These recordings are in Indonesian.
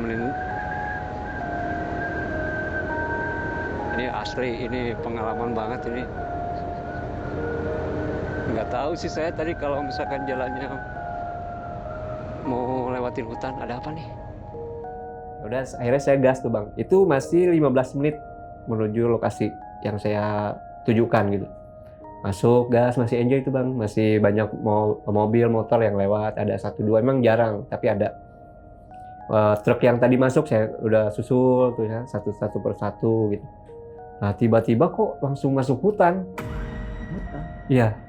nemenin. Ini asli, ini pengalaman banget ini. Nggak tahu sih saya tadi kalau misalkan jalannya mau lewatin hutan, ada apa nih? Udah, akhirnya saya gas tuh bang. Itu masih 15 menit menuju lokasi yang saya tujukan gitu. Masuk gas, masih enjoy itu bang. Masih banyak mobil, motor yang lewat. Ada 1-2, emang jarang, tapi ada. Truk yang tadi masuk saya udah susul tuh ya, satu persatu gitu. Nah tiba-tiba kok langsung masuk hutan. Iya.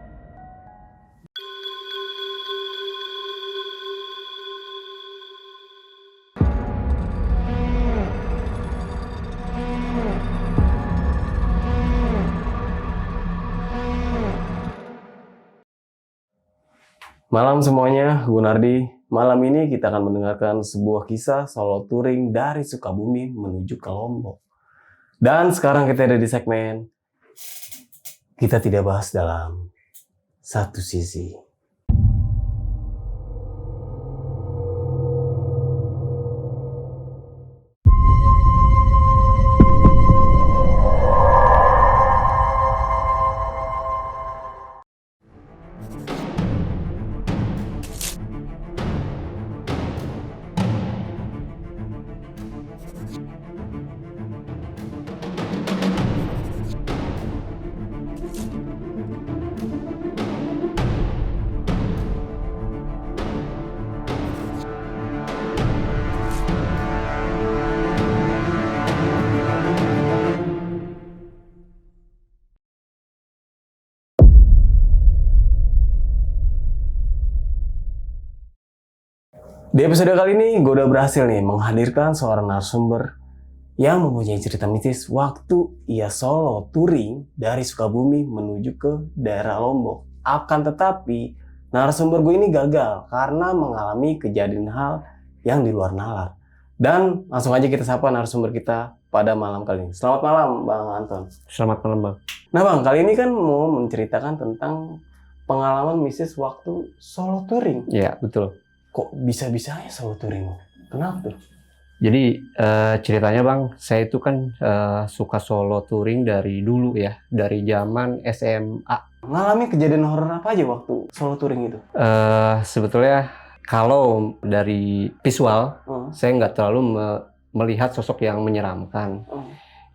Malam semuanya, Gunardi. Malam ini kita akan mendengarkan sebuah kisah solo touring dari Sukabumi menuju ke Lombok. Dan sekarang kita ada di segmen kita tidak bahas dalam satu sisi. Di episode kali ini, gue udah berhasil nih menghadirkan seorang narasumber yang mempunyai cerita mistis waktu ia solo touring dari Sukabumi menuju ke daerah Lombok. Akan tetapi, narasumber gue ini gagal karena mengalami kejadian hal yang di luar nalar. Dan langsung aja kita sapa narasumber kita pada malam kali ini. Selamat malam, Bang Anton. Selamat malam bang. Nah Bang, kali ini kan mau menceritakan tentang pengalaman mistis waktu solo touring. Iya betul. Kok bisa-bisanya solo touring? Kenapa tuh? Jadi ceritanya bang, saya itu kan suka solo touring dari dulu ya, dari zaman SMA. Ngalami kejadian horor apa aja waktu solo touring itu? Sebetulnya kalau dari visual, saya nggak terlalu melihat sosok yang menyeramkan.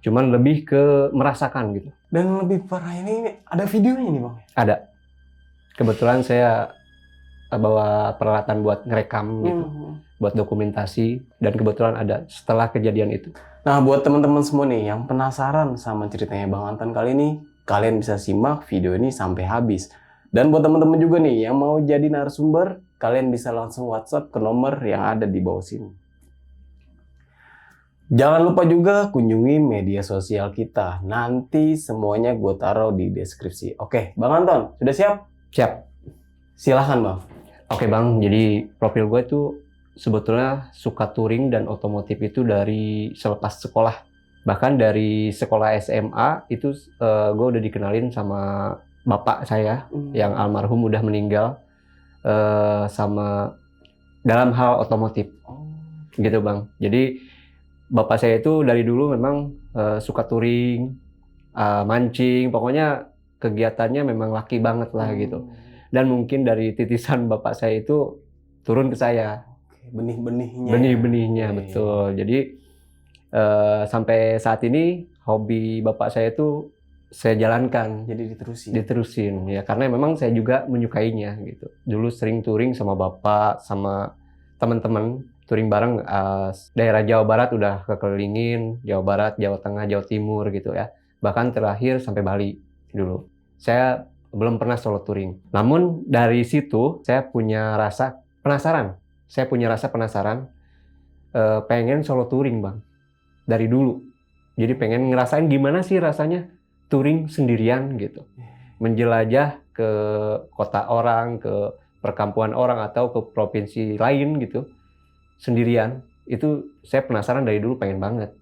Cuman lebih ke merasakan gitu. Dan lebih parah ini ada videonya nih Bang? Ada. Kebetulan saya bawa peralatan buat ngerekam gitu, buat dokumentasi, dan kebetulan ada setelah kejadian itu. Nah buat teman-teman semua nih yang penasaran sama ceritanya Bang Anton kali ini, kalian bisa simak video ini sampai habis. Dan buat teman-teman juga nih yang mau jadi narasumber, kalian bisa langsung WhatsApp ke nomor yang ada di bawah sini. Jangan lupa juga kunjungi media sosial kita. Nanti semuanya gue taruh di deskripsi. Oke, Bang Anton, sudah siap? Siap. Silahkan Bang. Oke bang, jadi profil gue itu sebetulnya suka touring dan otomotif itu dari selepas sekolah. Bahkan dari sekolah SMA itu gue udah dikenalin sama bapak saya yang almarhum udah meninggal sama dalam hal otomotif. Gitu bang. Jadi bapak saya itu dari dulu memang suka touring, mancing, pokoknya kegiatannya memang laki banget lah gitu. Dan mungkin dari titisan bapak saya itu turun ke saya. Benih-benihnya. Benih-benihnya, betul. Jadi sampai saat ini hobi bapak saya itu saya jalankan. Jadi diterusin. Diterusin ya, karena memang saya juga menyukainya gitu. Dulu sering touring sama bapak, sama teman-teman touring bareng daerah Jawa Barat udah kekelilingin, Jawa Barat, Jawa Tengah, Jawa Timur gitu ya. Bahkan terakhir sampai Bali dulu. Saya belum pernah solo touring. Namun dari situ saya punya rasa penasaran. Pengen solo touring bang. Dari dulu. Jadi pengen ngerasain gimana sih rasanya touring sendirian gitu. Menjelajah ke kota orang, ke perkampungan orang atau ke provinsi lain gitu. Sendirian. Itu saya penasaran dari dulu, pengen banget.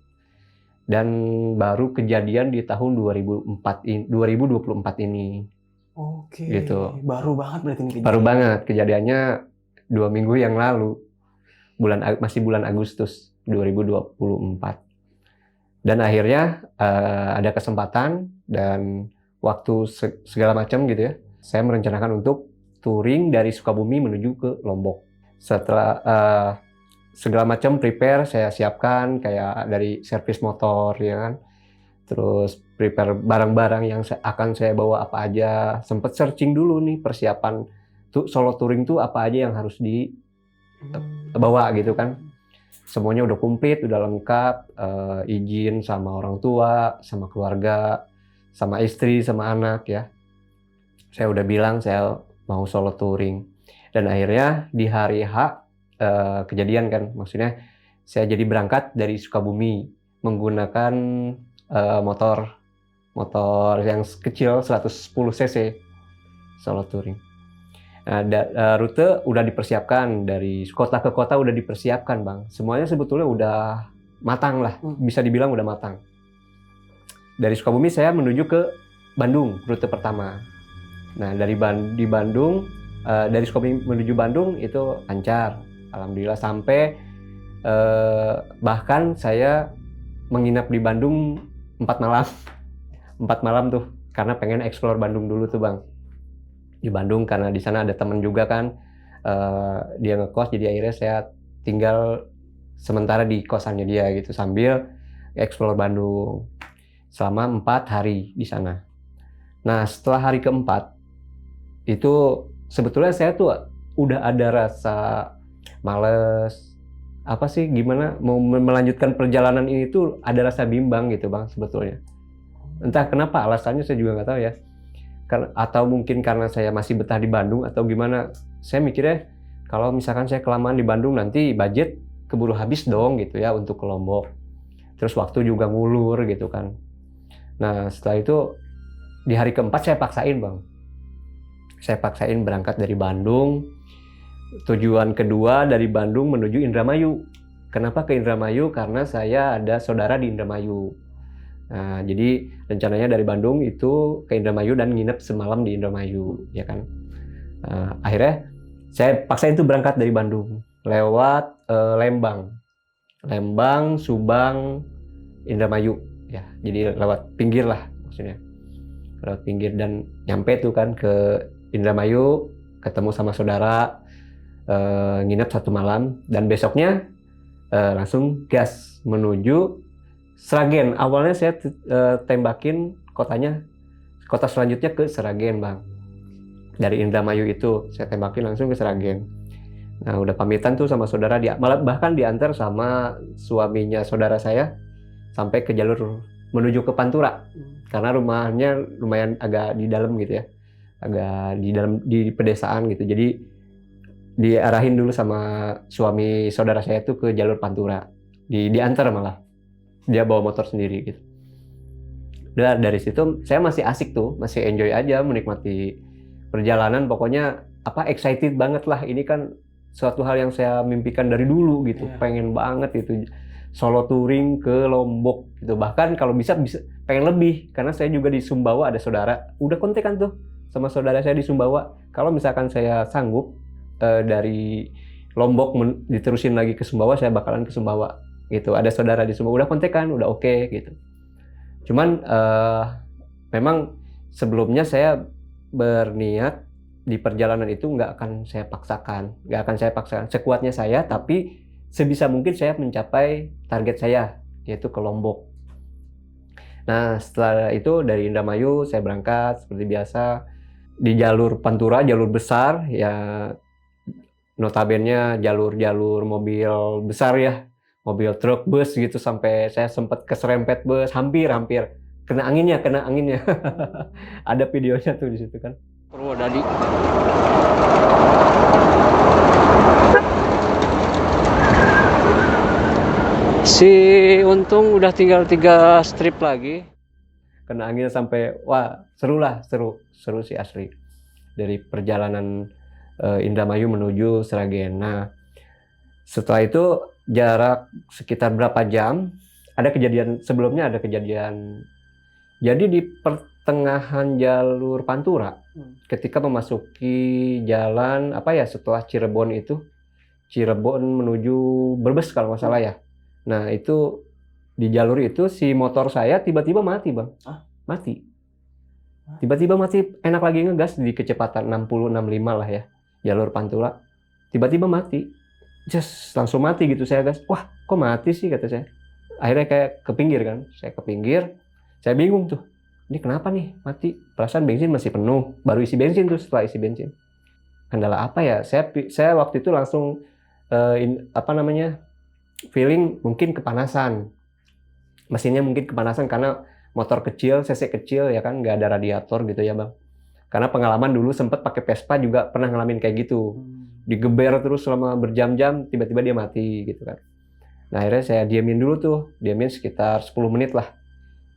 Dan baru kejadian di tahun 2024 ini. Oke, gitu. Baru banget berarti ini kejadian. Baru banget, kejadiannya 2 minggu yang lalu, masih bulan Agustus. 2024. Dan akhirnya ada kesempatan dan waktu segala macam gitu ya, saya merencanakan untuk touring dari Sukabumi menuju ke Lombok. Setelah segala macam prepare saya siapkan, kayak dari servis motor ya kan, terus prepare barang-barang yang akan saya bawa apa aja. Sempet searching dulu nih persiapan solo touring tuh apa aja yang harus dibawa gitu kan. Semuanya udah komplit, udah lengkap, izin sama orang tua, sama keluarga, sama istri, sama anak ya. Saya udah bilang saya mau solo touring. Dan akhirnya di hari H kejadian kan, maksudnya saya jadi berangkat dari Sukabumi menggunakan motor yang kecil 110 cc solo touring. Nah, rute udah dipersiapkan, dari kota ke kota udah dipersiapkan Bang. Semuanya sebetulnya udah matang lah, bisa dibilang udah matang. Dari Sukabumi saya menuju ke Bandung, rute pertama. Nah di Bandung, dari Sukabumi menuju Bandung itu lancar, alhamdulillah, sampai bahkan saya menginap di Bandung 4 malam. 4 malam tuh, karena pengen explore Bandung dulu tuh Bang. Di Bandung karena di sana ada teman juga kan, dia ngekos, jadi akhirnya saya tinggal sementara di kosannya dia gitu sambil explore Bandung selama 4 hari di sana. Nah setelah hari keempat itu sebetulnya saya tuh udah ada rasa males, apa sih, gimana mau melanjutkan perjalanan ini tuh ada rasa bimbang gitu Bang sebetulnya. Entah kenapa, alasannya saya juga nggak tahu ya. Atau mungkin karena saya masih betah di Bandung atau gimana. Saya mikirnya kalau misalkan saya kelamaan di Bandung nanti budget keburu habis dong gitu ya untuk ke Lombok. Terus waktu juga ngulur gitu kan. Nah setelah itu di hari keempat saya paksain Bang. Saya paksain berangkat dari Bandung. Tujuan kedua dari Bandung menuju Indramayu. Kenapa ke Indramayu? Karena saya ada saudara di Indramayu. Nah, jadi rencananya dari Bandung itu ke Indramayu dan nginep semalam di Indramayu, ya kan. Akhirnya saya paksain tuh berangkat dari Bandung lewat Lembang, Subang, Indramayu, ya. Jadi lewat pinggir lah maksudnya, lewat pinggir dan nyampe tuh kan ke Indramayu, ketemu sama saudara, nginep 1 malam dan besoknya langsung gas menuju Sragen. Awalnya saya tembakin kota selanjutnya ke Sragen Bang. Dari Indramayu itu saya tembakin langsung ke Sragen. Nah udah pamitan tuh sama saudara, malah bahkan diantar sama suaminya saudara saya sampai ke jalur menuju ke Pantura. Karena rumahnya lumayan agak di dalam gitu ya, agak di dalam di pedesaan gitu. Jadi diarahin dulu sama suami saudara saya tuh ke jalur Pantura. Diantar malah. Dia bawa motor sendiri gitu. Dan dari situ saya masih asik tuh, masih enjoy aja menikmati perjalanan. Pokoknya excited banget lah. Ini kan suatu hal yang saya mimpikan dari dulu gitu. Pengen banget itu solo touring ke Lombok gitu. Bahkan kalau bisa pengen lebih, karena saya juga di Sumbawa ada saudara. Udah kontekan tuh sama saudara saya di Sumbawa. Kalau misalkan saya sanggup dari Lombok diterusin lagi ke Sumbawa, saya bakalan ke Sumbawa gitu. Ada saudara di Sumbawa, udah kontekan, udah oke gitu. Cuman memang sebelumnya saya berniat di perjalanan itu nggak akan saya paksakan sekuatnya saya, tapi sebisa mungkin saya mencapai target saya, yaitu ke Lombok. Nah setelah itu dari Indramayu saya berangkat seperti biasa di jalur Pantura, jalur besar ya, notabene jalur mobil besar ya, mobil truk, bus gitu, sampai saya sempat keserempet bus, hampir kena anginnya. Ada videonya tuh di situ kan. Purwodadi. Si Untung udah tinggal 3 strip lagi. Kena anginnya sampai wah seru sih asli. Dari perjalanan Indramayu menuju Sragen. Nah setelah itu jarak sekitar berapa jam, sebelumnya ada kejadian. Jadi di pertengahan jalur Pantura, ketika memasuki jalan setelah Cirebon menuju Brebes kalau nggak salah ya. Nah itu di jalur itu si motor saya tiba-tiba mati bang. Hah? Mati. Tiba-tiba mati, enak lagi ngegas di kecepatan 60-65 lah ya. Jalur Pantura. Tiba-tiba mati. Just langsung mati gitu saya gas. Wah kok mati sih kata saya. Akhirnya kayak ke pinggir kan. Saya ke pinggir. Saya bingung tuh. Ini kenapa nih mati? Perasaan bensin masih penuh. Baru isi bensin tuh setelah isi bensin. Kendala apa ya? Saya waktu itu langsung feeling mungkin kepanasan. Mesinnya mungkin kepanasan karena motor kecil, cc kecil ya kan, nggak ada radiator gitu ya bang. Karena pengalaman dulu sempat pakai Vespa juga pernah ngalamin kayak gitu. Digeber terus selama berjam-jam, tiba-tiba dia mati gitu kan. Nah akhirnya saya diamin dulu tuh, diamin sekitar 10 menit lah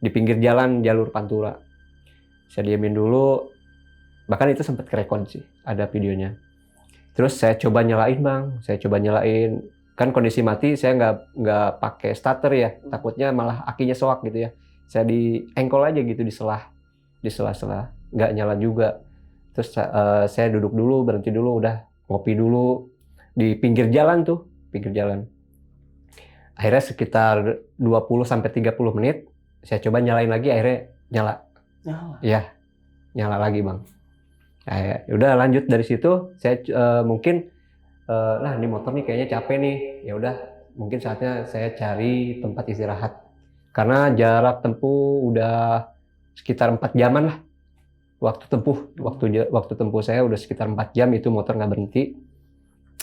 di pinggir jalan jalur Pantura. Saya diamin dulu, bahkan itu sempat kerekod sih, ada videonya. Terus saya coba nyalain bang, kan kondisi mati saya nggak pakai starter ya, takutnya malah akinya soak gitu ya. Saya di engkol aja gitu di sela-sela, nggak nyala juga. Terus saya duduk dulu, berhenti dulu, udah ngopi dulu di pinggir jalan tuh, pinggir jalan. Akhirnya sekitar 20-30 menit, saya coba nyalain lagi, akhirnya nyala. Ya, nyala lagi bang. Nah, udah lanjut dari situ, saya mungkin lah ini motor nih kayaknya capek nih, ya udah mungkin saatnya saya cari tempat istirahat. Karena jarak tempuh udah sekitar 4 jaman lah. Waktu tempuh saya udah sekitar 4 jam itu motor nggak berhenti.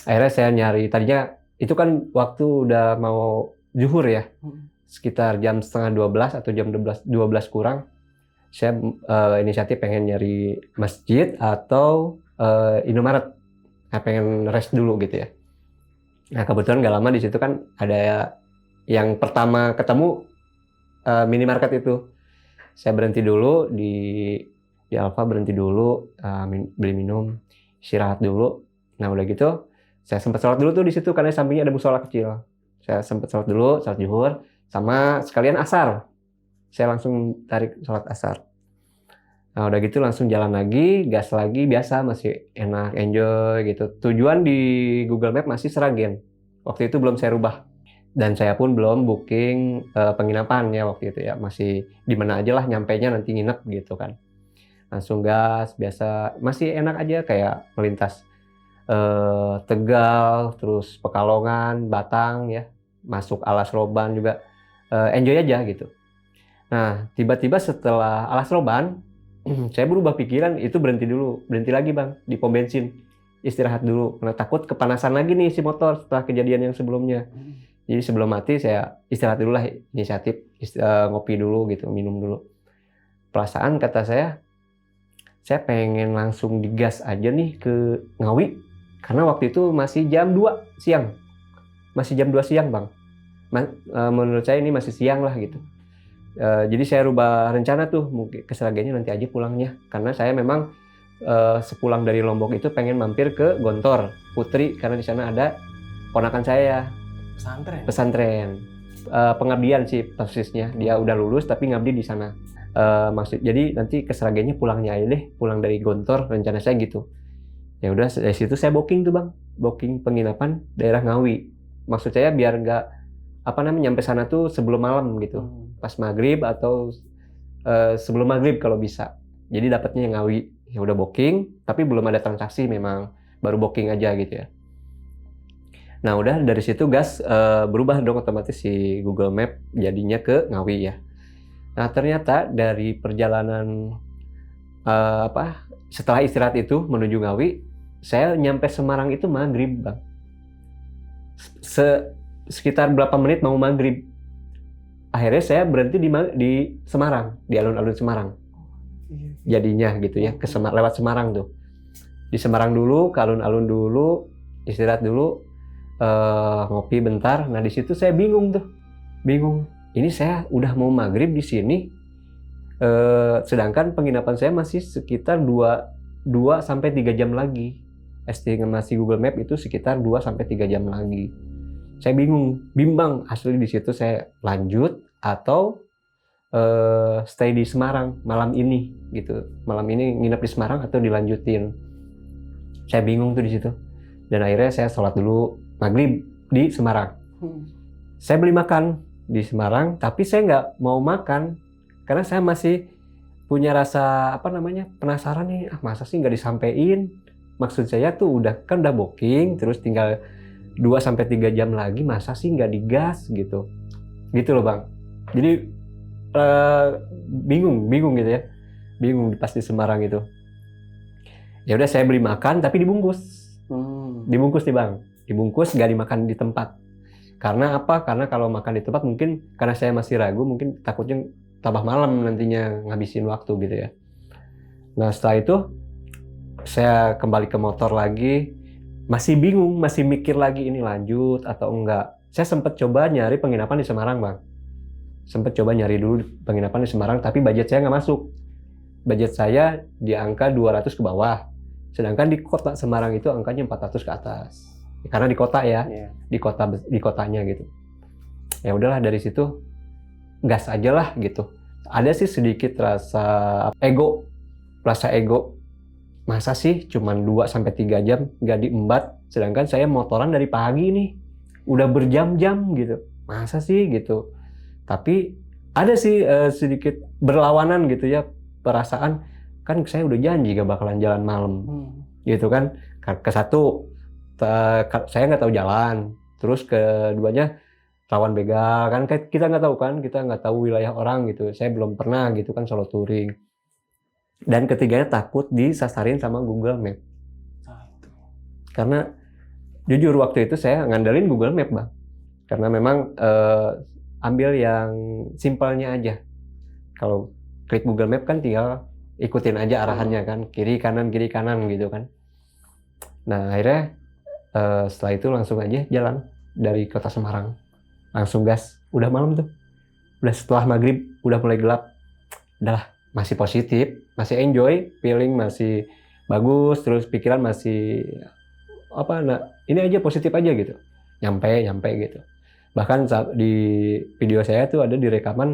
Akhirnya saya nyari, tadinya itu kan waktu udah mau zuhur ya. Sekitar jam setengah 12 atau jam 12 kurang. Saya inisiatif pengen nyari masjid atau Indomaret. Nah, pengen rest dulu gitu ya. Nah kebetulan nggak lama di situ kan ada yang pertama ketemu minimarket itu. Saya berhenti dulu di Alfa, berhenti dulu, beli minum, istirahat dulu. Nah udah gitu, saya sempat sholat dulu tuh di situ karena sampingnya ada musola kecil. Saya sempat sholat dulu, sholat zuhur, sama sekalian asar. Saya langsung tarik sholat asar. Nah udah gitu langsung jalan lagi, gas lagi, biasa masih enak, enjoy gitu. Tujuan di Google Map masih Sragen. Waktu itu belum saya rubah. Dan saya pun belum booking penginapan ya waktu itu ya. Masih di mana aja lah, nyampainya nanti nginep gitu kan. Langsung gas, biasa, masih enak aja kayak melintas Tegal, terus Pekalongan, Batang ya. Masuk Alas Roban juga, enjoy aja gitu. Nah tiba-tiba setelah Alas Roban, saya berubah pikiran, itu berhenti lagi bang di pom bensin, istirahat dulu karena takut kepanasan lagi nih si motor setelah kejadian yang sebelumnya. Jadi sebelum mati saya istirahat dulu lah, inisiatif ngopi dulu gitu, minum dulu. Perasaan kata saya pengen langsung digas aja nih ke Ngawi karena waktu itu masih jam 2 siang, bang. Menurut saya ini masih siang lah gitu. Jadi saya rubah rencana tuh, mungkin ke Sragennya nanti aja pulangnya, karena saya memang sepulang dari Lombok itu pengen mampir ke Gontor Putri karena di sana ada ponakan saya pesantren, pengabdian sih persisnya, dia udah lulus tapi ngabdi di sana. Jadi nanti ke Sragennya pulangnya aja deh, pulang dari Gontor rencana saya gitu. Ya udah dari situ saya booking tuh bang, booking penginapan daerah Ngawi. Maksud saya biar nggak nyampe sana tuh sebelum malam gitu. Pas maghrib atau sebelum maghrib kalau bisa. Jadi dapatnya yang Ngawi. Ya udah booking, tapi belum ada transaksi, memang baru booking aja gitu ya. Nah udah dari situ gas, berubah dong otomatis si Google Map jadinya ke Ngawi ya. Nah ternyata dari perjalanan setelah istirahat itu menuju Ngawi, saya nyampe Semarang itu maghrib bang. Sekitar berapa menit mau maghrib. Akhirnya saya berhenti di Semarang, di alun-alun Semarang. Jadinya gitu ya, lewat Semarang tuh. Di Semarang dulu, ke alun-alun dulu, istirahat dulu, ngopi bentar. Nah di situ saya bingung. Ini saya udah mau maghrib di sini, sedangkan penginapan saya masih sekitar 2-3 jam lagi. Estimasi Google Map itu sekitar 2-3 jam lagi. Saya bimbang asli di situ saya lanjut atau stay di Semarang malam ini gitu. Malam ini nginep di Semarang atau dilanjutin. Saya bingung tuh di situ. Dan akhirnya saya sholat dulu maghrib di Semarang. Saya beli makan di Semarang, tapi saya nggak mau makan karena saya masih punya rasa penasaran nih, masa sih nggak disampein. Maksud saya tuh udah booking, terus tinggal 2 sampai 3 jam lagi, masa sih nggak digas gitu loh Bang. Jadi bingung gitu ya, bingung pas di Semarang itu. Ya udah saya beli makan tapi dibungkus. Dibungkus nih Bang, dibungkus nggak dimakan di tempat. Karena apa? Karena kalau makan di tempat mungkin karena saya masih ragu, mungkin takutnya tambah malam nantinya ngabisin waktu gitu ya. Nah setelah itu saya kembali ke motor lagi, masih bingung, masih mikir lagi ini lanjut atau enggak. Saya sempat coba nyari penginapan di Semarang Bang. Sempat coba nyari dulu penginapan di Semarang, tapi budget saya nggak masuk. Budget saya di angka 200 ke bawah. Sedangkan di kota Semarang itu angkanya 400 ke atas. Karena di kota ya, di kotanya gitu. Ya udahlah dari situ gas aja lah gitu. Ada sih sedikit rasa ego. Masa sih cuman 2-3 jam nggak diembat, sedangkan saya motoran dari pagi nih. Udah berjam-jam gitu. Masa sih gitu. Tapi ada sih sedikit berlawanan gitu ya, perasaan kan saya udah janji gak bakalan jalan malam. Gitu kan. Ke satu, saya nggak tahu jalan. Terus keduanya rawan begal kan, kita nggak tahu kan, kita nggak tahu wilayah orang gitu. Saya belum pernah gitu kan solo touring. Dan ketiganya takut disasarin sama Google Map. Karena jujur waktu itu saya ngandelin Google Map Bang. Karena memang ambil yang simpelnya aja. Kalau klik Google Map kan tinggal ikutin aja arahannya kan, kiri kanan gitu kan. Nah akhirnya setelah itu langsung aja jalan dari kota Semarang. Langsung gas, udah malam tuh, udah setelah maghrib, udah mulai gelap, udahlah masih positif, masih enjoy, feeling masih bagus, terus pikiran masih ini aja positif aja gitu, nyampe gitu. Bahkan di video saya tuh ada di rekaman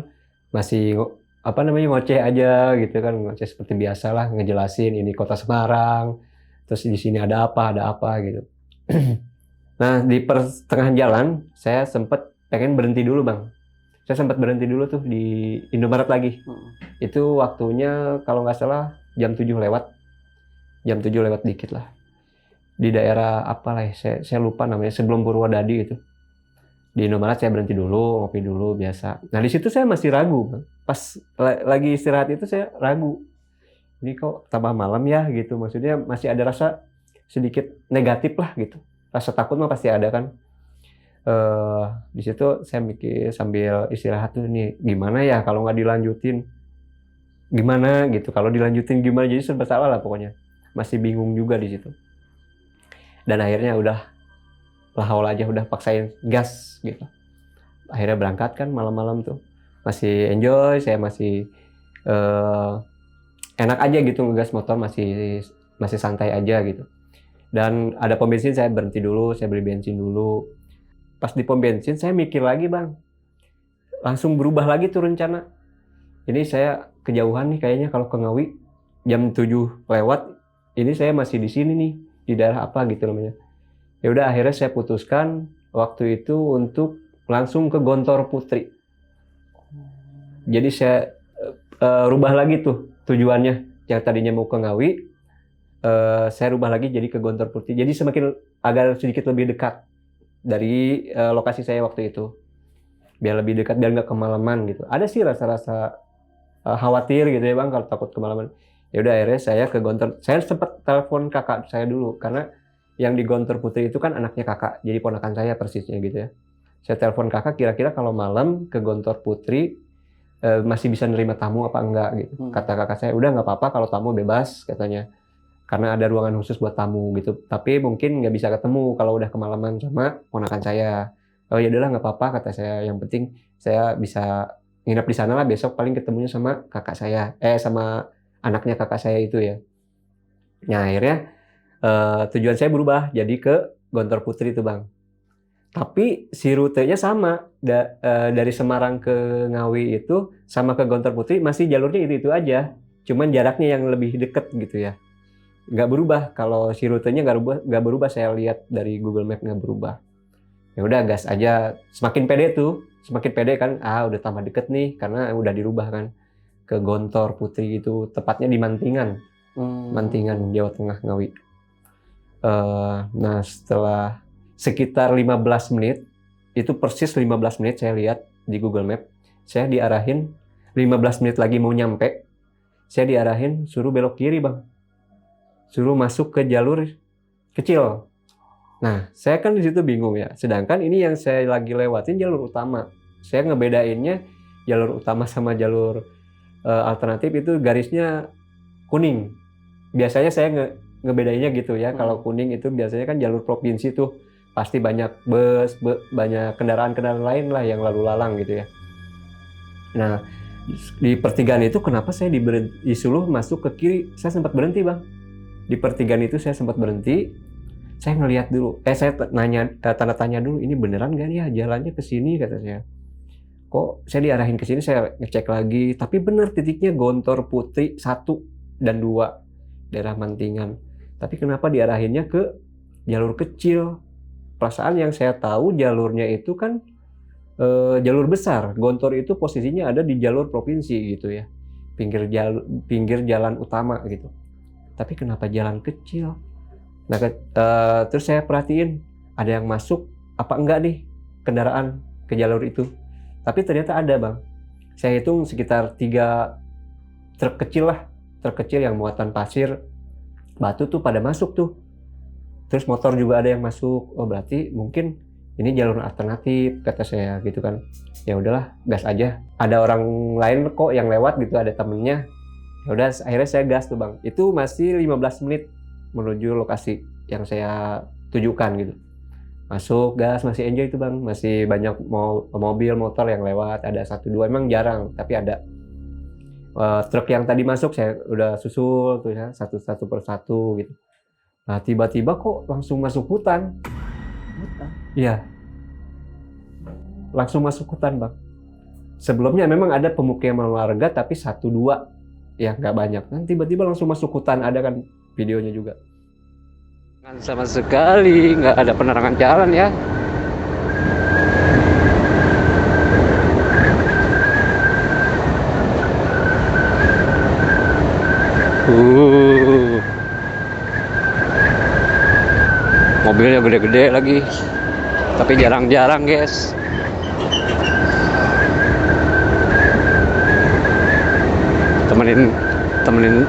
masih ngoceh aja gitu kan, ngoceh seperti biasa lah, ngejelasin ini kota Semarang, terus di sini ada apa gitu. Nah di pertengahan jalan saya sempat pengen berhenti dulu Bang. Saya sempat berhenti dulu tuh di Indomaret lagi. Itu waktunya kalau nggak salah jam 7 lewat. Jam 7 lewat dikit lah. Di daerah apalah ya, saya lupa namanya, sebelum Purwodadi itu. Di Indomaret saya berhenti dulu, ngopi dulu biasa. Nah di situ saya masih ragu Bang. Pas lagi istirahat itu saya ragu. Ini kok tambah malam ya gitu. Maksudnya masih ada rasa sedikit negatif lah gitu. Rasa takut mah pasti ada kan. Di situ saya mikir sambil istirahat tuh, nih gimana ya kalau nggak dilanjutin, gimana gitu, kalau dilanjutin gimana, jadi serba salah lah pokoknya, masih bingung juga di situ. Dan akhirnya udah lahaul aja, udah paksain gas gitu. Akhirnya berangkat kan malam-malam tuh, masih enjoy, saya masih enak aja gitu ngegas motor, masih santai aja gitu. Dan ada pom bensin, saya berhenti dulu, saya beli bensin dulu. Pas di pom bensin saya mikir lagi Bang, langsung berubah lagi tuh rencana. Ini saya kejauhan nih kayaknya kalau ke Ngawi jam 7 lewat, ini saya masih di sini nih, di daerah apa gitu namanya. Ya udah akhirnya saya putuskan waktu itu untuk langsung ke Gontor Putri. Jadi saya rubah lagi tuh tujuannya, yang tadinya mau ke Ngawi, saya rubah lagi jadi ke Gontor Putri. Jadi semakin agak sedikit lebih dekat dari lokasi saya waktu itu, biar lebih dekat, biar nggak kemalaman gitu. Ada sih rasa-rasa khawatir gitu ya Bang kalau takut kemalaman. Ya udah akhirnya saya ke Gontor. Saya sempat telepon kakak saya dulu karena yang di Gontor Putri itu kan anaknya kakak, jadi ponakan saya persisnya gitu ya. Saya telepon kakak, kira-kira kalau malam ke Gontor Putri masih bisa nerima tamu apa enggak gitu. Kata kakak saya, udah nggak apa-apa kalau tamu bebas katanya. Karena ada ruangan khusus buat tamu gitu. Tapi mungkin nggak bisa ketemu kalau udah kemalaman sama ponakan saya. Oh ya udahlah nggak apa-apa kata saya. Yang penting saya bisa nginep di sana lah, besok paling ketemunya sama kakak saya. Sama anaknya kakak saya itu ya. Nah akhirnya tujuan saya berubah jadi ke Gontor Putri itu Bang. Tapi si rutenya sama. Dari Semarang ke Ngawi itu sama ke Gontor Putri masih jalurnya itu aja. Cuman jaraknya yang lebih deket gitu ya. Nggak berubah, kalau si rutenya nggak berubah, saya lihat dari Google Map nggak berubah. Ya udah gas aja, semakin pede kan, udah tambah deket nih karena udah dirubah kan ke Gontor Putri gitu, tepatnya di Mantingan. Mantingan, Jawa Tengah, Ngawi. Nah setelah sekitar 15 menit, itu persis 15 menit saya lihat di Google Map, saya diarahin 15 menit lagi mau nyampe, saya diarahin suruh belok kiri bang, suruh masuk ke jalur kecil. Nah saya kan di situ bingung ya, sedangkan ini yang saya lagi lewatin jalur utama, saya ngebedainnya jalur utama sama jalur alternatif itu garisnya kuning. Biasanya saya ngebedainnya gitu ya. Kalau kuning itu biasanya kan jalur provinsi tuh pasti banyak bus, banyak kendaraan-kendaraan lain lah yang lalu lalang gitu ya. Nah di pertigaan itu kenapa saya disuruh masuk ke kiri? Saya sempat berhenti bang. Di pertigaan itu saya sempat berhenti. Saya ngelihat dulu. Saya tanda tanya dulu. Ini beneran gak ya jalannya ke sini kata saya. Kok saya diarahin ke sini? Saya ngecek lagi. Tapi bener titiknya Gontor Putri 1 dan 2 daerah Mantingan. Tapi kenapa diarahinnya ke jalur kecil? Perasaan yang saya tahu jalurnya itu kan jalur besar. Gontor itu posisinya ada di jalur provinsi gitu ya, pinggir jalan utama gitu. Tapi kenapa jalan kecil? Nah terus saya perhatiin ada yang masuk apa enggak nih kendaraan ke jalur itu. Tapi ternyata ada bang. Saya hitung sekitar 3 truk kecil lah, truk kecil yang muatan pasir, batu tuh pada masuk tuh. Terus motor juga ada yang masuk. Oh berarti mungkin ini jalur alternatif kata saya gitu kan. Ya udahlah gas aja. Ada orang lain kok yang lewat gitu, ada temennya. Ya udah akhirnya saya gas tuh bang. Itu masih 15 menit menuju lokasi yang saya tujukan gitu. Masuk gas, masih enjoy itu bang. Masih banyak mobil motor yang lewat. Ada 1-2 emang jarang tapi ada. Truk yang tadi masuk saya udah susul tuh ya satu persatu gitu. Nah tiba-tiba kok langsung masuk hutan. Iya, langsung masuk hutan bang. Sebelumnya memang ada pemukiman warga tapi 1-2 ya nggak banyak. Kan tiba-tiba langsung masuk hutan, ada kan videonya juga. Sama sekali nggak ada penerangan jalan ya. Mobilnya gede-gede lagi, tapi jarang-jarang guys. Temenin.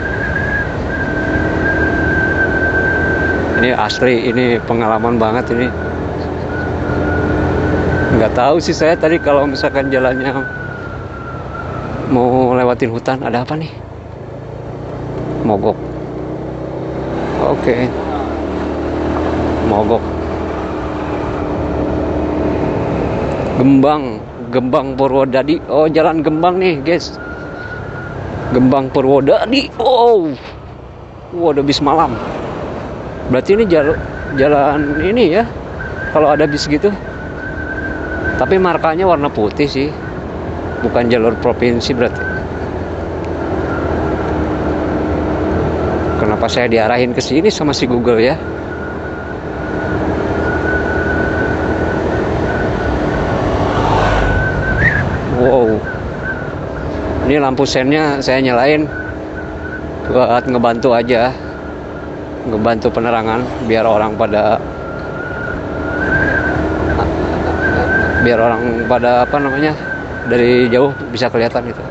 Ini asli, ini pengalaman banget ini. Nggak tahu sih saya tadi kalau misalkan jalannya mau lewatin hutan, ada apa nih? Mogok. Oke. Mogok. Gembang Purwodadi. Oh, jalan Gembang nih, guys. Gembang Purwodadi. Oh. Ada bis malam. Berarti ini jalan ini ya. Kalau ada bis gitu. Tapi markanya warna putih sih. Bukan jalur provinsi berarti. Kenapa saya diarahin ke sini sama si Google ya? Wow, ini lampu sennya saya nyalain buat ngebantu aja, ngebantu penerangan biar orang pada apa namanya dari jauh bisa kelihatan gitu.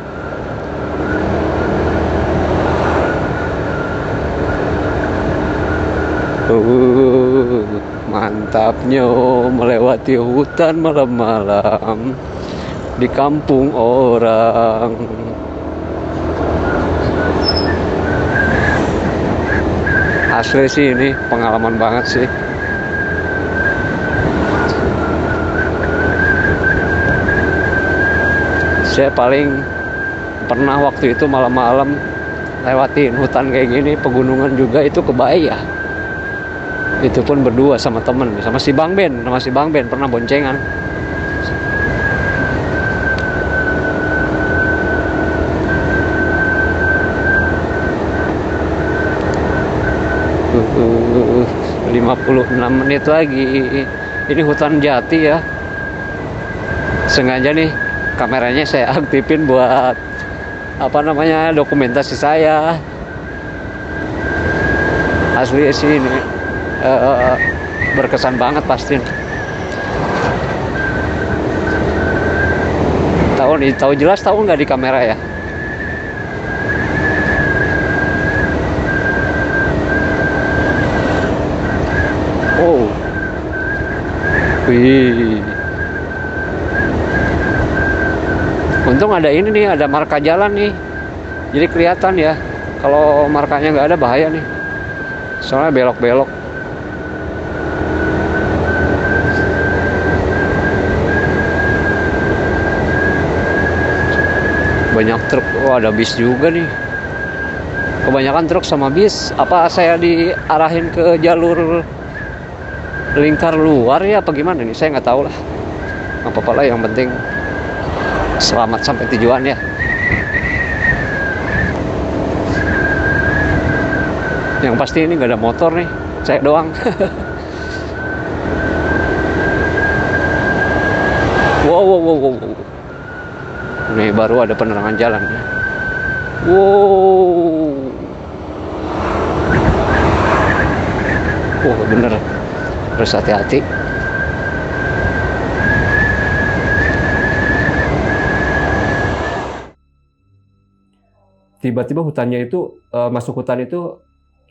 Mantapnya melewati hutan malam-malam di kampung orang. Asli sih ini pengalaman banget sih. Saya paling pernah waktu itu malam-malam lewatin hutan kayak gini, pegunungan juga itu ke Bahia. Itu pun berdua sama temen, sama si Bang Ben pernah boncengan. Uh, 56 menit lagi Ini hutan jati ya. Sengaja nih kameranya saya aktifin buat apa namanya, dokumentasi saya. Asli sih ini berkesan banget pasti. Tahu jelas, tahu nggak di kamera ya? Oh, wih. Untung ada ini nih, ada marka jalan nih. Jadi kelihatan ya. Kalau markanya nggak ada bahaya nih. Soalnya belok-belok. Banyak truk. Oh, ada bis juga nih. Kebanyakan truk sama bis. Apa saya diarahin ke jalur lingkar luar ya apa gimana nih? Saya nggak tahu lah. Nggak apa-apa lah, yang penting selamat sampai tujuan ya. Yang pasti ini nggak ada motor nih, saya doang. Wow. Nih baru ada penerangan jalan ya. Wow. Bener. Harus hati-hati. Tiba-tiba hutannya itu masuk hutan itu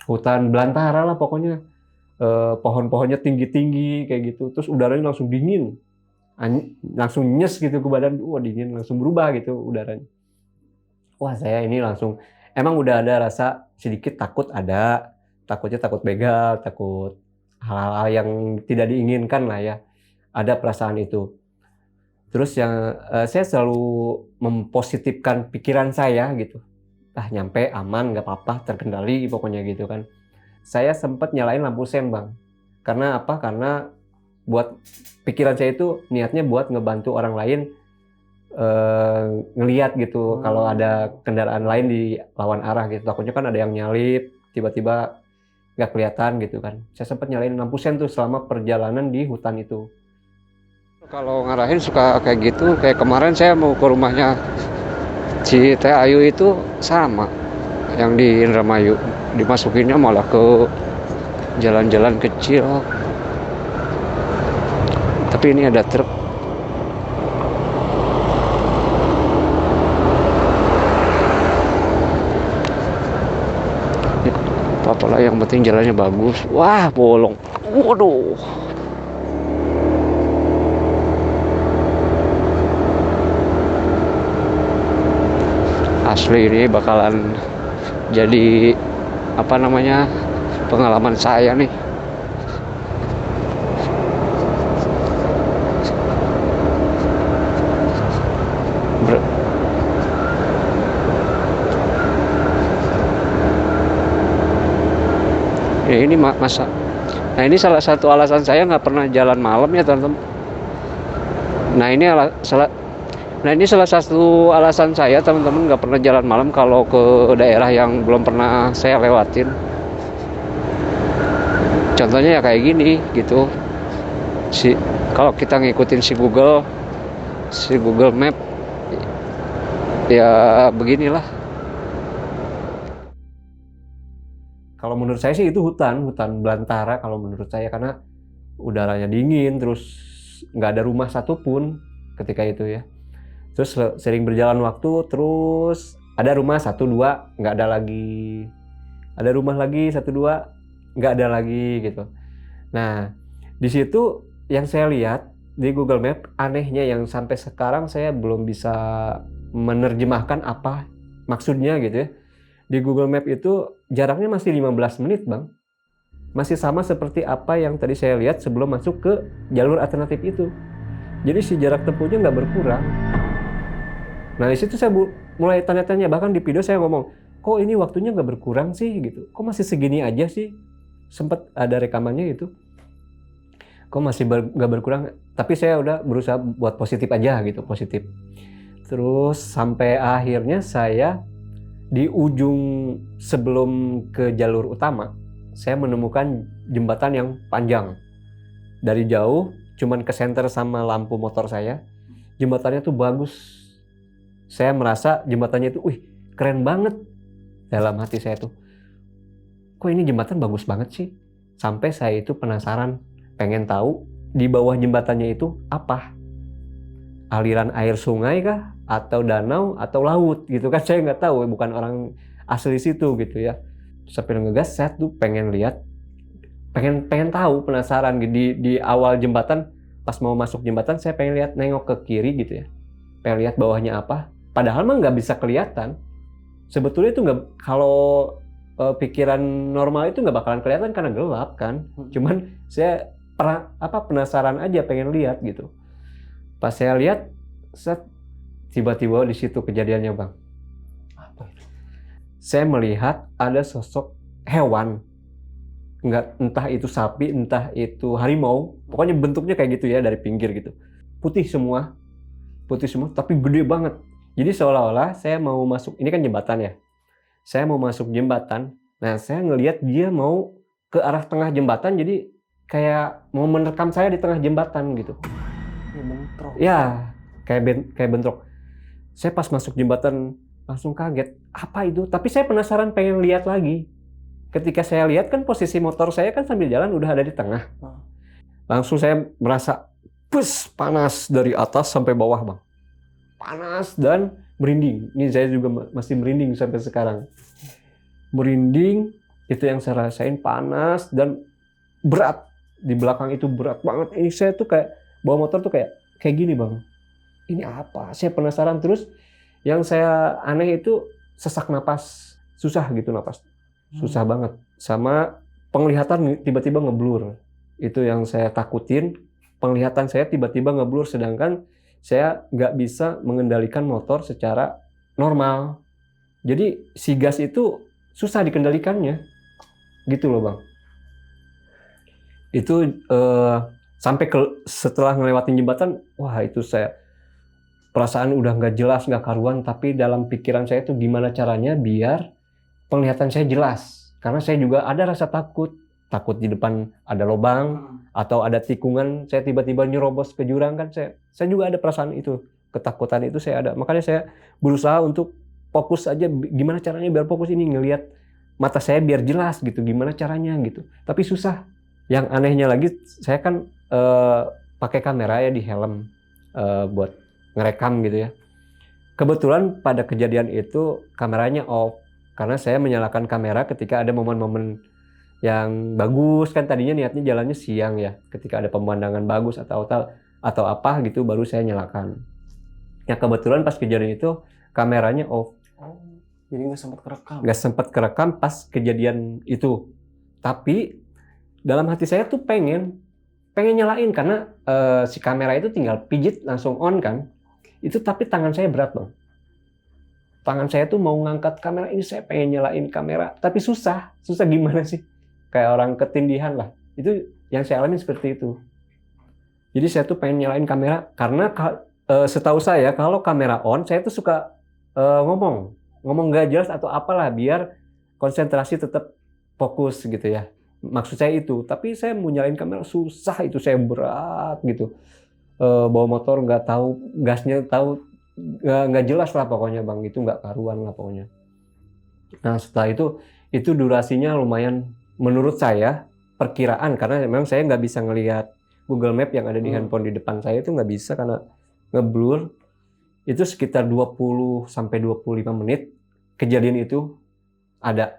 hutan belantara lah pokoknya. Pohon-pohonnya tinggi-tinggi kayak gitu. Terus udaranya langsung dingin. Langsung nyes gitu ke badan. Dingin, langsung berubah gitu udaranya. Wah, saya ini langsung emang udah ada rasa sedikit takut ada. Takutnya takut begal, takut hal-hal yang tidak diinginkan lah ya. Ada perasaan itu. Terus yang saya selalu mempositifkan pikiran saya gitu. Nyampe aman, nggak apa-apa, terkendali pokoknya gitu kan. Saya sempat nyalain lampu sen, Bang. Karena apa? Karena buat pikiran saya itu niatnya buat ngebantu orang lain ngelihat gitu kalau ada kendaraan lain di lawan arah gitu. Takutnya kan ada yang nyalip, tiba-tiba nggak kelihatan gitu kan. Saya sempat nyalain lampu sen tuh selama perjalanan di hutan itu. Kalau ngarahin suka kayak gitu. Kayak kemarin saya mau ke rumahnya si Teh Ayu itu sama, yang di Indramayu. Dimasukinnya malah ke jalan-jalan kecil. Tapi ini ada truk. Apa-apalah, yang penting jalannya bagus. Wah, bolong. Waduh. Asli ini bakalan jadi apa namanya, pengalaman saya nih. Ya ini masa. Nah ini salah satu alasan saya nggak pernah jalan malam ya teman-teman. Nah ini salah satu alasan saya teman-teman nggak pernah jalan malam kalau ke daerah yang belum pernah saya lewatin. Contohnya ya kayak gini gitu. Kalau kita ngikutin si Google Map ya beginilah. Kalau menurut saya sih itu hutan belantara kalau menurut saya, karena udaranya dingin, terus nggak ada rumah satupun ketika itu ya. Terus sering berjalan waktu, terus ada rumah 1-2 nggak ada lagi, ada rumah lagi 1-2 nggak ada lagi gitu. Nah di situ yang saya lihat di Google Map, anehnya yang sampai sekarang saya belum bisa menerjemahkan apa maksudnya gitu ya. Di Google Map itu jaraknya masih 15 menit, Bang. Masih sama seperti apa yang tadi saya lihat sebelum masuk ke jalur alternatif itu. Jadi si jarak tempuhnya nggak berkurang. Nah di situ saya mulai tanya-tanya, bahkan di video saya ngomong, kok ini waktunya nggak berkurang sih gitu? Kok masih segini aja sih? Sempat ada rekamannya gitu. Kok masih nggak berkurang? Tapi saya udah berusaha buat positif aja gitu, positif. Terus sampai akhirnya saya di ujung sebelum ke jalur utama, saya menemukan jembatan yang panjang. Dari jauh cuman ke senter sama lampu motor saya. Jembatannya tuh bagus. Saya merasa jembatannya itu, wih keren banget. Dalam hati saya tuh, kok ini jembatan bagus banget sih? Sampai saya itu penasaran, pengen tahu di bawah jembatannya itu apa? Aliran air sungai kah? Atau danau? Atau laut gitu kan? Saya nggak tahu, bukan orang asli situ gitu ya. Sambil ngegas, saya tuh pengen lihat, pengen tahu, penasaran di awal jembatan. Pas mau masuk jembatan, saya pengen lihat, nengok ke kiri gitu ya, pengen lihat bawahnya apa. Padahal mah nggak bisa kelihatan. Sebetulnya itu nggak, kalau pikiran normal itu nggak bakalan kelihatan karena gelap kan. Cuman saya penasaran aja, pengen lihat gitu. Pas saya lihat, tiba-tiba di situ kejadiannya bang. Apa itu? Saya melihat ada sosok hewan, nggak, entah itu sapi, entah itu harimau, pokoknya bentuknya kayak gitu ya, dari pinggir gitu, putih semua, tapi gede banget. Jadi seolah-olah saya mau masuk, ini kan jembatan ya, saya mau masuk jembatan, nah saya ngelihat dia mau ke arah tengah jembatan, jadi kayak mau menerkam saya di tengah jembatan gitu. Ya bentrok. Ya, kayak bentrok. Saya pas masuk jembatan langsung kaget, apa itu? Tapi saya penasaran, pengen lihat lagi. Ketika saya lihat kan posisi motor saya kan sambil jalan udah ada di tengah. Langsung saya merasa panas dari atas sampai bawah bang. Panas dan merinding. Ini saya juga masih merinding sampai sekarang. Merinding, itu yang saya rasain, panas dan berat. Di belakang itu berat banget. Ini saya tuh kayak bawa motor tuh kayak gini bang. Ini apa? Saya penasaran terus. Yang saya aneh itu sesak napas, susah gitu napas, susah banget. Sama penglihatan tiba-tiba ngeblur. Itu yang saya takutin. Penglihatan saya tiba-tiba ngeblur, sedangkan saya nggak bisa mengendalikan motor secara normal. Jadi si gas itu susah dikendalikannya, gitu loh bang. Itu sampai setelah ngelewatin jembatan, wah itu saya perasaan udah nggak jelas, nggak karuan. Tapi dalam pikiran saya tuh gimana caranya biar penglihatan saya jelas. Karena saya juga ada rasa takut di depan ada lubang atau ada tikungan, saya tiba-tiba nyerobos ke jurang kan. Saya juga ada perasaan itu, ketakutan itu saya ada. Makanya saya berusaha untuk fokus aja, gimana caranya biar fokus ini, ngelihat mata saya biar jelas gitu, gimana caranya gitu. Tapi susah. Yang anehnya lagi, saya kan pakai kamera ya di helm buat ngerekam gitu ya. Kebetulan pada kejadian itu kameranya off, karena saya menyalakan kamera ketika ada momen-momen yang bagus. Kan tadinya niatnya jalannya siang ya, ketika ada pemandangan bagus atau apa gitu baru saya nyalakan. Ya kebetulan pas kejadian itu kameranya off. Jadi nggak sempat kerekam. Nggak sempat kerekam pas kejadian itu. Tapi dalam hati saya tuh pengen nyalain, karena si kamera itu tinggal pijit langsung on kan. Itu tapi tangan saya berat bang. Tangan saya tuh mau ngangkat kamera ini, saya pengen nyalain kamera, tapi susah gimana sih? Kayak orang ketindihan lah. Itu yang saya alami seperti itu. Jadi saya tuh pengen nyalain kamera, karena setahu saya kalau kamera on, saya tuh suka ngomong nggak jelas atau apalah, biar konsentrasi tetap fokus gitu ya. Maksud saya itu. Tapi saya mau nyalain kamera susah, itu saya berat gitu. Bawa motor nggak tahu, gasnya tahu nggak jelas lah pokoknya bang. Itu nggak karuan lah pokoknya. Nah setelah itu durasinya lumayan, menurut saya perkiraan, karena memang saya nggak bisa ngelihat Google Map yang ada di handphone di depan saya, itu nggak bisa karena ngeblur. Itu sekitar 20 sampai 25 menit kejadian itu ada.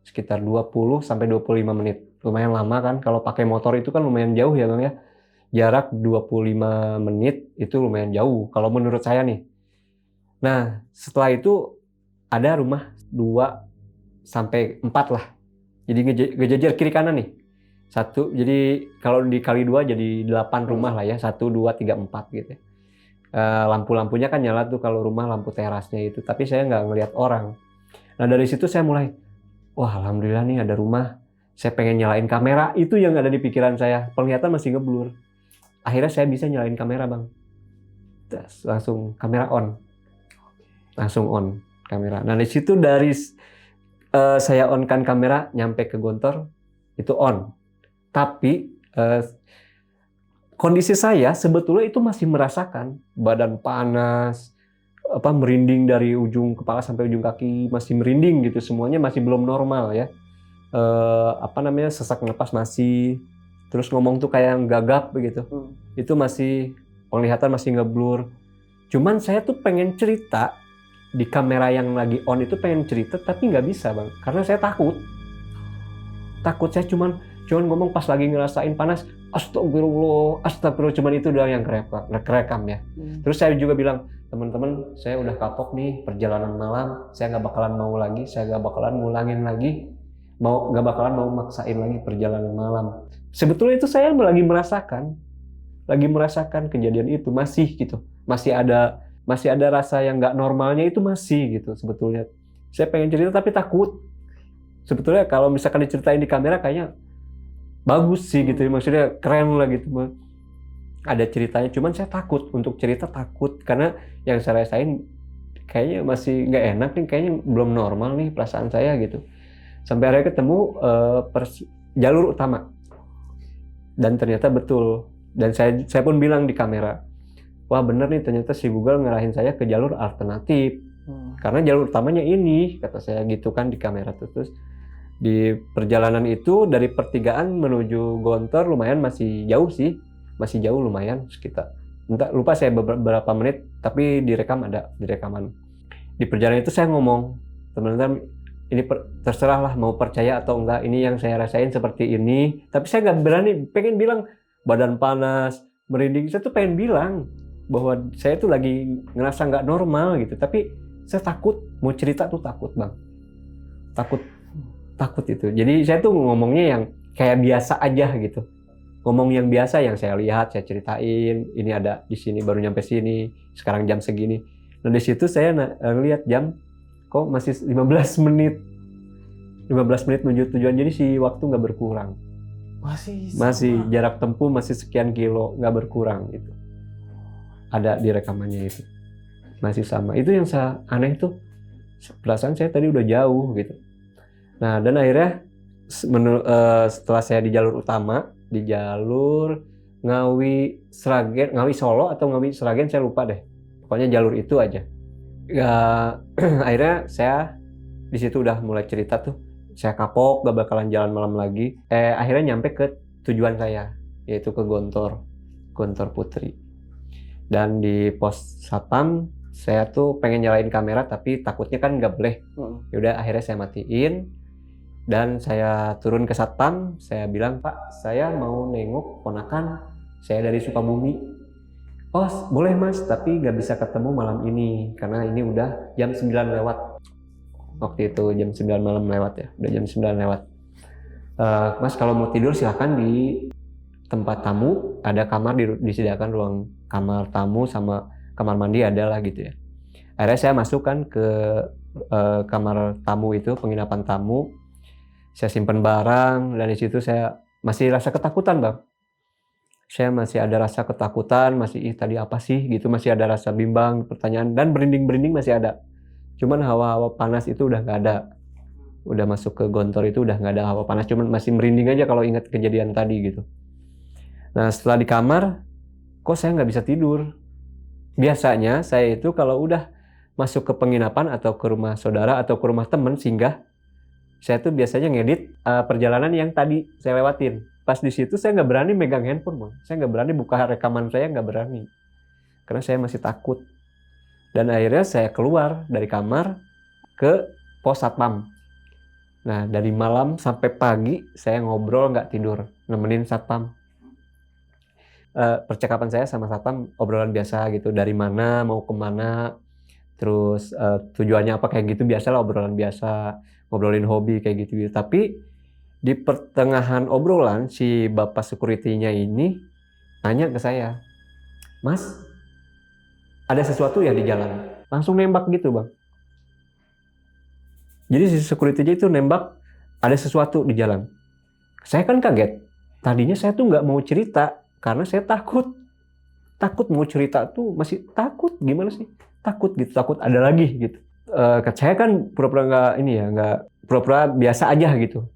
Sekitar 20 sampai 25 menit. Lumayan lama kan, kalau pakai motor itu kan lumayan jauh ya bang ya. Jarak 25 menit itu lumayan jauh kalau menurut saya nih. Nah setelah itu ada rumah 2 sampai 4 lah. Jadi ngejejer kiri kanan nih. Satu, jadi kalau dikali 2 jadi 8 rumah lah ya. 1, 2, 3, 4 gitu. Lampu-lampunya kan nyala tuh kalau rumah, lampu terasnya itu. Tapi saya nggak ngelihat orang. Nah dari situ saya mulai, wah alhamdulillah nih ada rumah. Saya pengen nyalain kamera. Itu yang ada di pikiran saya. Penglihatan masih ngeblur. Akhirnya saya bisa nyalain kamera bang. Terus langsung kamera on. Langsung on kamera. Nah di situ dari saya on-kan kamera nyampe ke Gontor itu on. Tapi kondisi saya sebetulnya itu masih merasakan badan panas, merinding dari ujung kepala sampai ujung kaki, masih merinding gitu, semuanya masih belum normal ya. Sesak napas masih, terus ngomong tuh kayak gagap begitu. Itu masih, penglihatan masih ngeblur. Cuman saya tuh pengen cerita di kamera yang lagi on itu, pengen cerita tapi nggak bisa bang, karena saya takut. Saya cuman ngomong pas lagi ngerasain panas, astagfirullah, cuman itu doang yang kerekam ya. Terus saya juga bilang, teman-teman, saya udah kapok nih perjalanan malam, saya nggak bakalan mau lagi, saya nggak bakalan ngulangin lagi, nggak bakalan mau maksain lagi perjalanan malam. Sebetulnya itu saya lagi merasakan kejadian itu, masih gitu, masih ada rasa yang nggak normalnya itu masih gitu sebetulnya. Saya pengen cerita tapi takut. Sebetulnya kalau misalkan diceritain di kamera kayaknya bagus sih gitu, maksudnya keren lah gitu, ada ceritanya. Cuman saya takut untuk cerita, takut karena yang saya rasain kayaknya masih nggak enak nih, kayaknya belum normal nih perasaan saya gitu. Sampai akhirnya ketemu jalur utama, dan ternyata betul. Dan saya pun bilang di kamera, wah bener nih, ternyata si Google ngarahin saya ke jalur alternatif. Karena jalur utamanya ini, kata saya gitu kan di kamera. Terus di perjalanan itu dari pertigaan menuju Gontor lumayan masih jauh sih, masih jauh lumayan sekitar, lupa saya beberapa menit, tapi ada di rekaman. Di perjalanan itu saya ngomong, teman-teman, ini terserah lah mau percaya atau enggak, ini yang saya rasain seperti ini. Tapi saya nggak berani, pengen bilang badan panas, merinding, saya tuh pengen bilang bahwa saya tuh lagi ngerasa nggak normal gitu, tapi saya takut, mau cerita tuh takut bang, takut itu. Jadi saya tuh ngomongnya yang kayak biasa aja gitu, ngomong yang biasa, yang saya lihat, saya ceritain, ini ada di sini, baru nyampe sini, sekarang jam segini. Nah di situ saya lihat jam, kok masih 15 menit menuju tujuan, jadi si waktu nggak berkurang, masih jarak tempuh masih sekian kilo, nggak berkurang gitu. Ada di rekamannya itu masih sama. Itu yang saya aneh tuh, perasaan saya tadi udah jauh gitu. Nah dan akhirnya setelah saya di jalur utama, di jalur Ngawi Solo atau Ngawi Sragen, saya lupa deh, pokoknya jalur itu aja ya. Akhirnya saya di situ udah mulai cerita tuh, saya kapok, gak bakalan jalan malam lagi. Akhirnya nyampe ke tujuan saya, yaitu ke Gontor Putri. Dan di pos satpam saya tuh pengen nyalain kamera, tapi takutnya kan nggak boleh. Yaudah akhirnya saya matiin dan saya turun ke satpam. Saya bilang, Pak, saya mau nengok ponakan saya dari Sukabumi. Oh boleh mas, tapi nggak bisa ketemu malam ini karena ini udah jam 9 lewat. Waktu itu jam 9 malam lewat ya, udah jam 9 lewat. Mas kalau mau tidur silahkan di tempat tamu, ada kamar disediakan, ruang kamar tamu sama kamar mandi ada lah gitu ya. Akhirnya saya masukkan ke kamar tamu itu, penginapan tamu. Saya simpan barang, dan di situ saya masih rasa ketakutan bang. Saya masih ada rasa ketakutan, masih tadi apa sih gitu, masih ada rasa bimbang, pertanyaan, dan berinding masih ada. Cuman hawa-hawa panas itu udah nggak ada. Udah masuk ke Gontor itu udah nggak ada hawa panas, cuman masih merinding aja kalau ingat kejadian tadi gitu. Nah setelah di kamar, kok saya nggak bisa tidur. Biasanya saya itu kalau udah masuk ke penginapan atau ke rumah saudara atau ke rumah teman singgah, saya tuh biasanya ngedit perjalanan yang tadi saya lewatin. Pas di situ saya nggak berani megang handphone, bang. Saya nggak berani buka rekaman, saya nggak berani. Karena saya masih takut. Dan akhirnya saya keluar dari kamar ke pos satpam. Nah dari malam sampai pagi saya ngobrol nggak tidur, nemenin satpam. Percakapan saya sama satpam obrolan biasa gitu, dari mana mau kemana, terus tujuannya apa, kayak gitu biasalah, obrolan biasa, ngobrolin hobi kayak gitu. Tapi di pertengahan obrolan si bapak security-nya ini nanya ke saya, Mas, ada sesuatu ya di jalan? Langsung nembak gitu bang. Jadi si security-nya itu nembak ada sesuatu di jalan. Saya kan kaget. Tadinya saya tuh nggak mau cerita karena saya takut mau cerita tuh, masih takut, gimana sih, takut ada lagi gitu. Saya kan pura-pura nggak biasa aja gitu,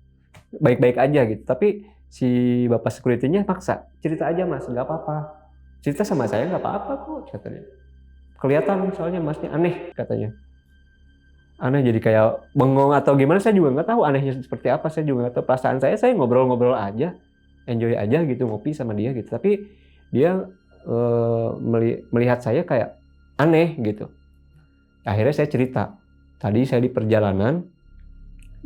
baik-baik aja gitu. Tapi si bapak security-nya paksa, cerita aja mas, nggak apa-apa. Cerita sama saya nggak apa-apa kok katanya. Kelihatan soalnya masnya aneh katanya. Aneh jadi kayak bengong atau gimana, saya juga nggak tahu anehnya seperti apa, saya juga nggak tahu. Perasaan saya ngobrol-ngobrol aja, enjoy aja gitu, ngopi sama dia gitu. Tapi dia melihat saya kayak aneh gitu. Akhirnya saya cerita, tadi saya di perjalanan,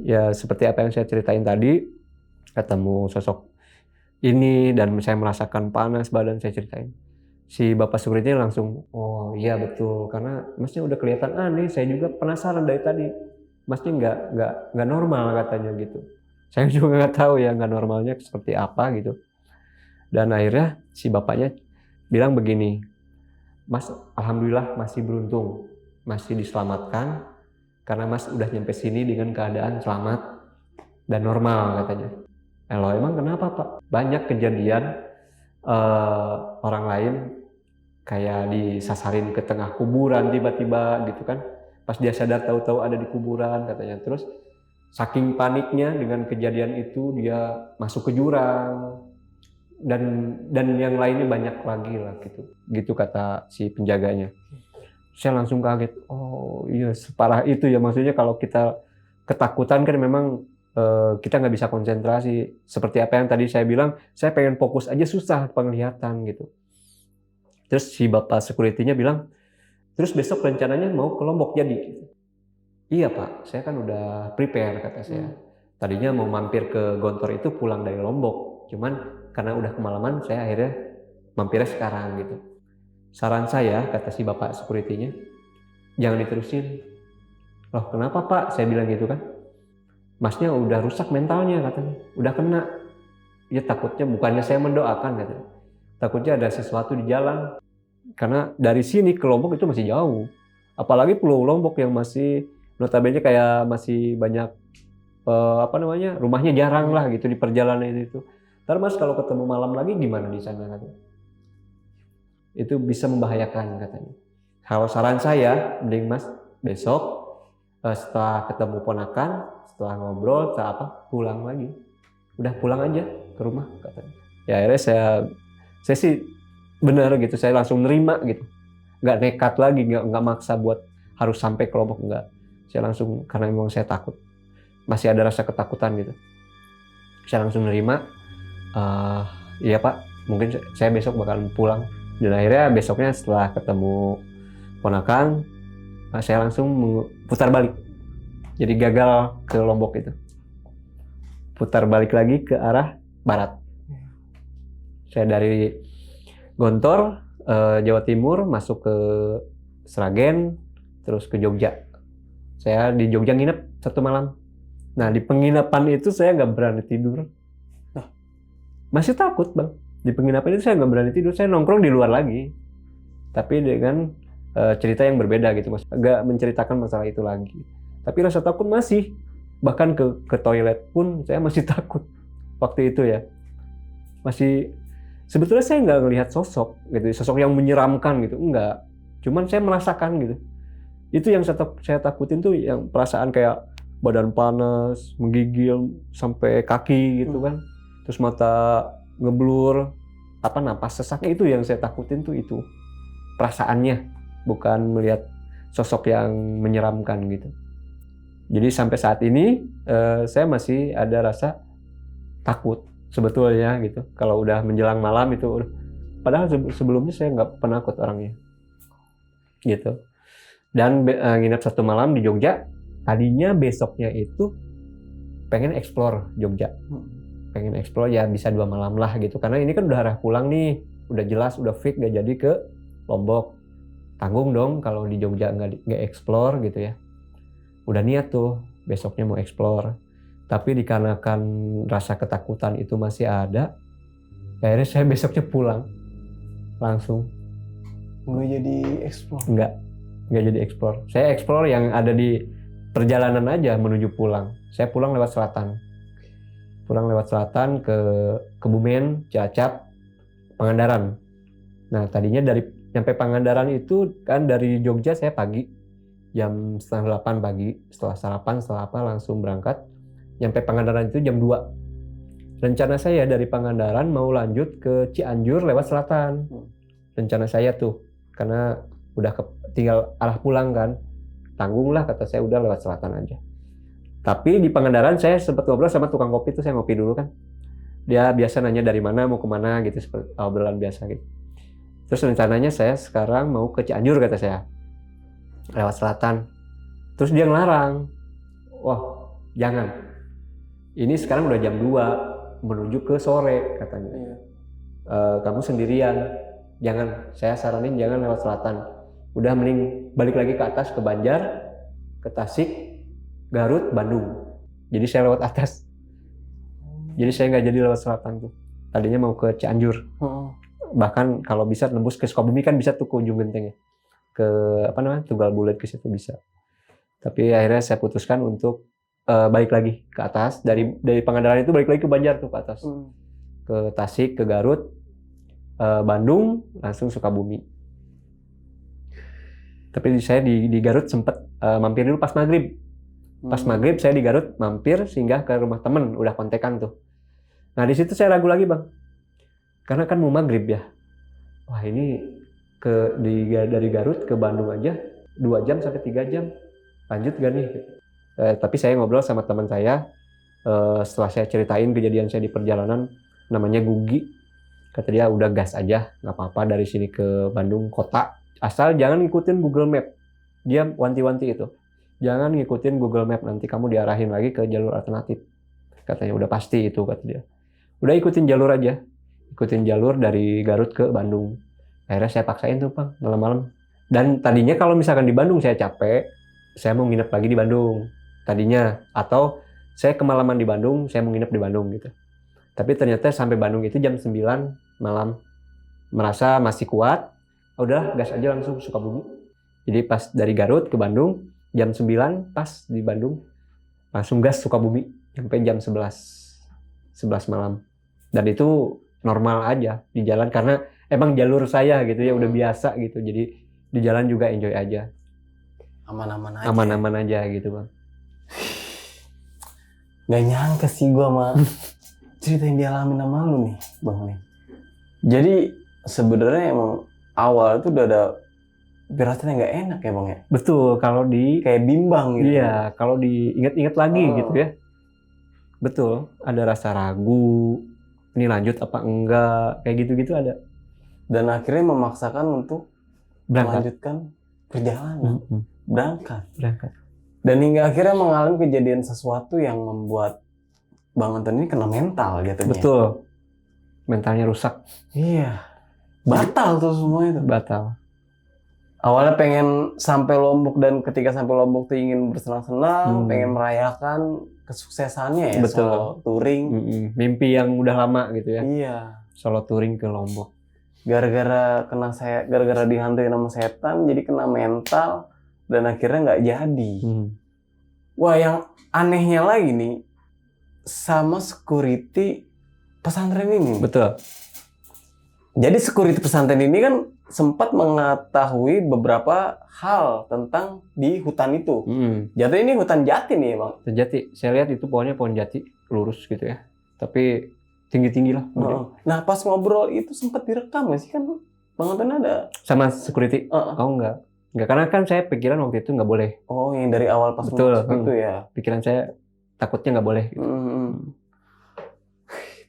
ya seperti apa yang saya ceritain tadi, ketemu sosok ini dan saya merasakan panas badan, saya ceritain. Si bapak security langsung, oh iya betul, karena masnya udah kelihatan aneh, saya juga penasaran dari tadi, masnya nggak normal katanya gitu. Saya juga nggak tahu ya nggak normalnya seperti apa gitu. Dan akhirnya si bapaknya bilang begini, mas alhamdulillah masih beruntung, masih diselamatkan, karena mas udah nyampe sini dengan keadaan selamat dan normal katanya. Loh emang kenapa pak? Banyak kejadian orang lain kayak disasarin ke tengah kuburan tiba-tiba gitu kan, pas dia sadar tahu-tahu ada di kuburan katanya. Terus saking paniknya dengan kejadian itu dia masuk ke jurang dan yang lainnya banyak lagi lah gitu kata si penjaganya. Saya langsung kaget, oh iya separah itu ya, maksudnya kalau kita ketakutan kan memang kita nggak bisa konsentrasi. Seperti apa yang tadi saya bilang, saya pengen fokus aja susah penglihatan gitu. Terus si bapak security-nya bilang, terus besok rencananya mau ke Lombok jadi? Iya pak, saya kan udah prepare kata saya. Tadinya mau mampir ke Gontor itu pulang dari Lombok, cuman karena udah kemalaman saya akhirnya mampirnya sekarang gitu. Saran saya, kata si bapak security-nya, jangan diterusin. Loh kenapa pak? Saya bilang gitu kan. Masnya udah rusak mentalnya katanya, udah kena. Ya takutnya, bukannya saya mendoakan katanya, takutnya ada sesuatu di jalan. Karena dari sini ke Lombok itu masih jauh. Apalagi Pulau Lombok yang masih notabene kayak masih banyak rumahnya jarang lah gitu di perjalanan itu. Ntar mas kalau ketemu malam lagi gimana di sana katanya. Itu bisa membahayakan katanya. Kalau saran saya, mending mas besok setelah ketemu ponakan, setelah ngobrol, setelah apa, pulang lagi. Udah pulang aja ke rumah katanya. Ya akhirnya saya sih benar gitu, saya langsung nerima gitu. Nggak nekat lagi, nggak maksa buat harus sampai ke Lombok, nggak. Saya langsung, karena memang saya takut. Masih ada rasa ketakutan gitu. Saya langsung nerima, iya pak, mungkin saya besok bakalan pulang. Dan akhirnya besoknya setelah ketemu ponakan, saya langsung putar balik. Jadi gagal ke Lombok itu. Putar balik lagi ke arah barat. Saya dari Gontor, Jawa Timur, masuk ke Sragen, terus ke Jogja. Saya di Jogja nginep 1 malam. Nah di penginapan itu saya nggak berani tidur. Masih takut bang. Di penginapan itu saya nggak berani tidur, saya nongkrong di luar lagi. Tapi dengan cerita yang berbeda gitu mas. Nggak menceritakan masalah itu lagi. Tapi rasa takut masih. Bahkan ke toilet pun saya masih takut. Waktu itu ya. Masih, sebetulnya saya nggak ngelihat sosok gitu. Sosok yang menyeramkan gitu. Enggak. Cuman saya merasakan gitu. Itu yang saya takutin tuh yang perasaan kayak badan panas, menggigil sampai kaki gitu kan. Terus mata ngeblur, napas sesaknya, itu yang saya takutin tuh itu. Perasaannya, bukan melihat sosok yang menyeramkan gitu. Jadi sampai saat ini saya masih ada rasa takut sebetulnya gitu. Kalau udah menjelang malam itu, padahal sebelumnya saya nggak penakut orangnya. Gitu. Dan nginep 1 malam di Jogja. Tadinya besoknya itu pengen explore Jogja. Pengen explore ya bisa 2 malam lah gitu. Karena ini kan udah arah pulang nih. Udah jelas, udah fix gak jadi ke Lombok. Tanggung dong kalau di Jogja nggak explore gitu ya. Udah niat tuh besoknya mau explore. Tapi dikarenakan rasa ketakutan itu masih ada, akhirnya saya besoknya pulang. Langsung. Nggak jadi explore? Nggak jadi explore. Saya explore yang ada di perjalanan aja menuju pulang. Saya pulang lewat selatan. Pulang lewat selatan ke Kebumen, Cilacap, Pangandaran. Nah tadinya nyampe Pangandaran itu kan dari Jogja saya pagi. Jam 7:30 pagi. Setelah sarapan, setelah apa langsung berangkat. Nyampe Pangandaran itu jam 2. Rencana saya dari Pangandaran mau lanjut ke Cianjur lewat selatan. Rencana saya tuh, karena udah tinggal arah pulang kan. Tanggung lah kata saya, udah lewat selatan aja. Tapi di Pangandaran saya sempat ngobrol sama tukang kopi tuh, saya ngopi dulu kan. Dia biasa nanya dari mana mau kemana gitu, seperti obrolan biasa gitu. Terus rencananya saya sekarang mau ke Cianjur kata saya, lewat selatan. Terus dia ngelarang, wah jangan. Ini sekarang udah jam 2 menuju ke sore katanya. Kamu sendirian, jangan. Saya saranin jangan lewat selatan. Udah mending balik lagi ke atas ke Banjar, ke Tasik, Garut, Bandung. Jadi saya lewat atas. Jadi saya nggak jadi lewat selatan tuh. Tadinya mau ke Cianjur. Bahkan kalau bisa nembus ke Sukabumi kan bisa tuh ke ujung genteng ya. Ke Tunggal Bulet ke situ bisa. Tapi akhirnya saya putuskan untuk balik lagi ke atas. Dari Pangandaran itu balik lagi ke Banjar tuh ke atas. Ke Tasik, ke Garut, Bandung, langsung Sukabumi. Tapi saya di Garut sempat mampir dulu pas maghrib. Pas maghrib saya di Garut mampir singgah ke rumah temen, udah kontekan tuh. Nah di situ saya ragu lagi bang, karena kan mau maghrib ya. Wah ini dari Garut ke Bandung aja 2 jam sampai 3 jam, lanjut gak nih? Tapi saya ngobrol sama teman saya, setelah saya ceritain kejadian saya di perjalanan, namanya Gugi. Kata dia udah gas aja, nggak apa-apa dari sini ke Bandung kota. Asal jangan ngikutin Google Map. Dia wanti-wanti itu. Jangan ngikutin Google Map, nanti kamu diarahin lagi ke jalur alternatif. Katanya udah pasti itu, kata dia. Udah ikutin jalur aja. Ikutin jalur dari Garut ke Bandung. Akhirnya saya paksain tuh Bang, malam-malam. Dan tadinya kalau misalkan di Bandung saya capek, saya mau nginep lagi di Bandung. Tadinya. Atau saya kemalaman di Bandung, saya mau nginep di Bandung gitu. Tapi ternyata sampai Bandung itu jam 9 malam. Merasa masih kuat. Udah gas aja langsung Sukabumi. Jadi pas dari Garut ke Bandung jam 9 pas di Bandung langsung gas Sukabumi sampai jam 11 malam. Dan itu normal aja di jalan karena emang jalur saya gitu ya, udah biasa gitu. Jadi di jalan juga enjoy aja. Aman-aman aja. Aman-aman aja gitu bang. Gak nyangka sih gua sama cerita yang dialami sama lu nih bang nih. Jadi sebenarnya emang awal itu udah ada firasatnya nggak enak ya bang ya? Betul, kalau kayak bimbang gitu. Iya, kalau diingat-ingat lagi gitu ya. Betul, ada rasa ragu, ini lanjut apa enggak, kayak gitu-gitu ada. Dan akhirnya memaksakan untuk melanjutkan perjalanan. Berangkat. Dan hingga akhirnya mengalami kejadian sesuatu yang membuat Bang Anton ini kena mental jatuhnya. Betul, mentalnya rusak. Iya. Batal tuh semua itu. Batal. Awalnya pengen sampai Lombok dan ketika sampai Lombok tuh ingin bersenang-senang, pengen merayakan kesuksesannya ya. Betul. Solo touring. Mimpi yang udah lama gitu ya. Iya. Solo touring ke Lombok. Gara-gara dihantui sama setan, jadi kena mental dan akhirnya nggak jadi. Wah, yang anehnya lagi nih sama security pesantren ini. Betul. Jadi security pesantren ini kan sempat mengetahui beberapa hal tentang di hutan itu. Jatuh ini hutan jati nih bang. Hutan jati. Saya lihat itu pohonnya pohon jati lurus gitu ya. Tapi tinggi-tinggi lah. Nah pas ngobrol itu sempat direkam nggak sih kan Bang Anton ada? Sama security? Oh enggak. Karena kan saya pikiran waktu itu nggak boleh. Oh yang dari awal pas betul itu ya. Pikiran saya takutnya nggak boleh. Gitu.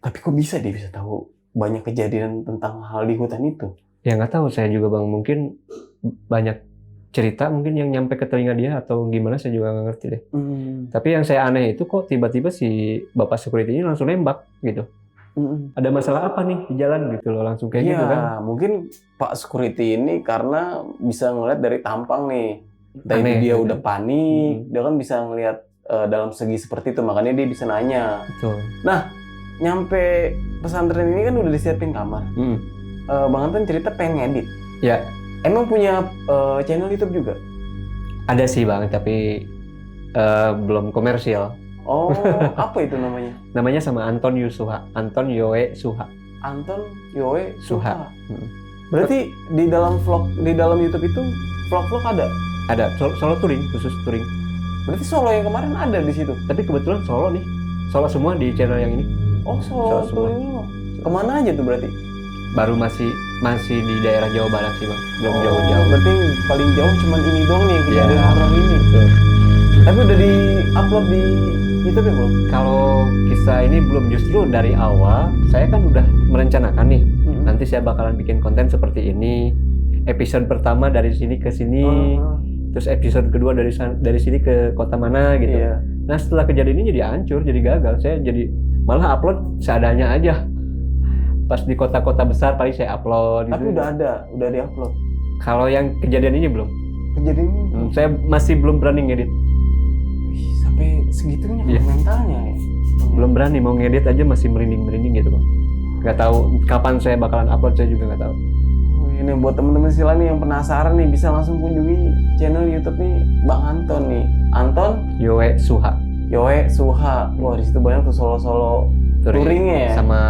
Tapi kok bisa dia bisa tahu banyak kejadian tentang hal di hutan itu? Ya nggak tahu saya juga bang, mungkin banyak cerita mungkin yang nyampe ke telinga dia atau gimana saya juga nggak ngerti deh. Tapi yang saya aneh itu kok tiba-tiba si bapak security ini langsung nembak gitu. Ada masalah apa nih di jalan gitu loh, langsung kayak gitu kan? Mungkin Pak security ini karena bisa ngeliat dari tampang nih, dari dia udah panik, dia kan bisa ngeliat dalam segi seperti itu, makanya dia bisa nanya. Betul. Nah, nyampe pesantren ini kan udah disiapin kamar. Bang Anton cerita pengen ngedit. Ya. Emang punya channel YouTube juga? Ada sih bang, tapi belum komersial. Oh, apa itu namanya? Namanya sama Anton Yusuha, Anton Yoe Suha. Anton Yoe Suha. Berarti di dalam YouTube itu vlog-vlog ada? Ada, solo touring, khusus touring. Berarti solo yang kemarin ada di situ? Tapi kebetulan solo nih, solo semua di channel yang ini. Oh, Solo semua. Touring lo. Kemana aja tuh berarti? Baru masih di daerah Jawa Barat sih bang, belum jauh-jauh. Berarti paling jauh cuman ini doang nih yang kejadian Iya. horor ini. Betul. Tapi udah di-upload di YouTube ya belum? Kalau kisah ini belum, justru dari awal saya kan udah merencanakan nih. Nanti saya bakalan bikin konten seperti ini. Episode pertama dari sini ke sini, terus episode kedua dari sini ke kota mana gitu. Iya. Nah setelah kejadian ini jadi hancur, jadi gagal. Saya jadi malah upload seadanya aja. Pas di kota-kota besar paling saya upload. Tapi gitu. udah di-upload. Kalau yang kejadian ini belum. Kejadian ini Saya masih belum berani ngedit. Wih, sampai segitunya Iya. mentalnya ya. Belum berani, mau ngedit aja masih merinding gitu bang. Nggak tahu kapan saya bakalan upload, saya juga nggak tahu. Oh, ini buat temen-temen sila nih yang penasaran nih, bisa langsung kunjungi channel YouTube nih Bang Anton nih. Anton Yoe Suha. Yoe Suha. Wah, di situ banyak tuh solo-solo touringnya ya. Sama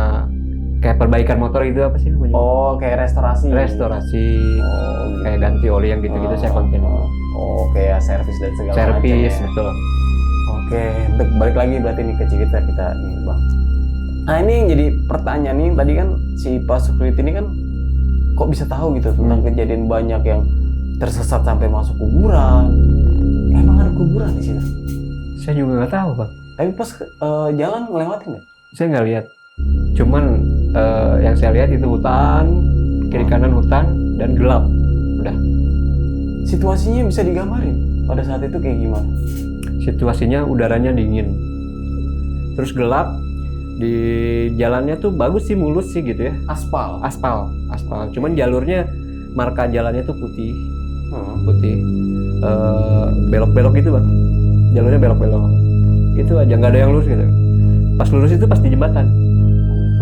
kayak perbaikan motor itu apa sih namanya? Oh, kayak restorasi. Restorasi. Oh, Kayak ganti oli yang gitu-gitu saya konten. Oh, kayak servis dan segala macam. Servis, Ya. betul. Oke, balik lagi berarti nih ke cerita kita nih, Bang. Nah, ini yang jadi pertanyaan nih, tadi kan si Pak Sukriti ini kan kok bisa tahu gitu tentang kejadian banyak yang tersesat sampai masuk kuburan. Emang ada kuburan di situ? Saya juga nggak tahu bang. Tapi pas jalan ngelewatin nggak? Saya nggak lihat. Cuman yang saya lihat itu hutan, kiri kanan hutan dan gelap. Udah. Situasinya bisa digambarin pada saat itu kayak gimana? Situasinya udaranya dingin. Terus gelap. Di jalannya tuh bagus sih, mulus sih gitu ya. Aspal. Aspal. Cuman jalurnya, marka jalannya tuh putih. Putih. Belok-belok gitu bang. Jalurnya belok-belok. Itu aja, nggak ada yang lurus gitu. Pas lurus itu pas di jembatan.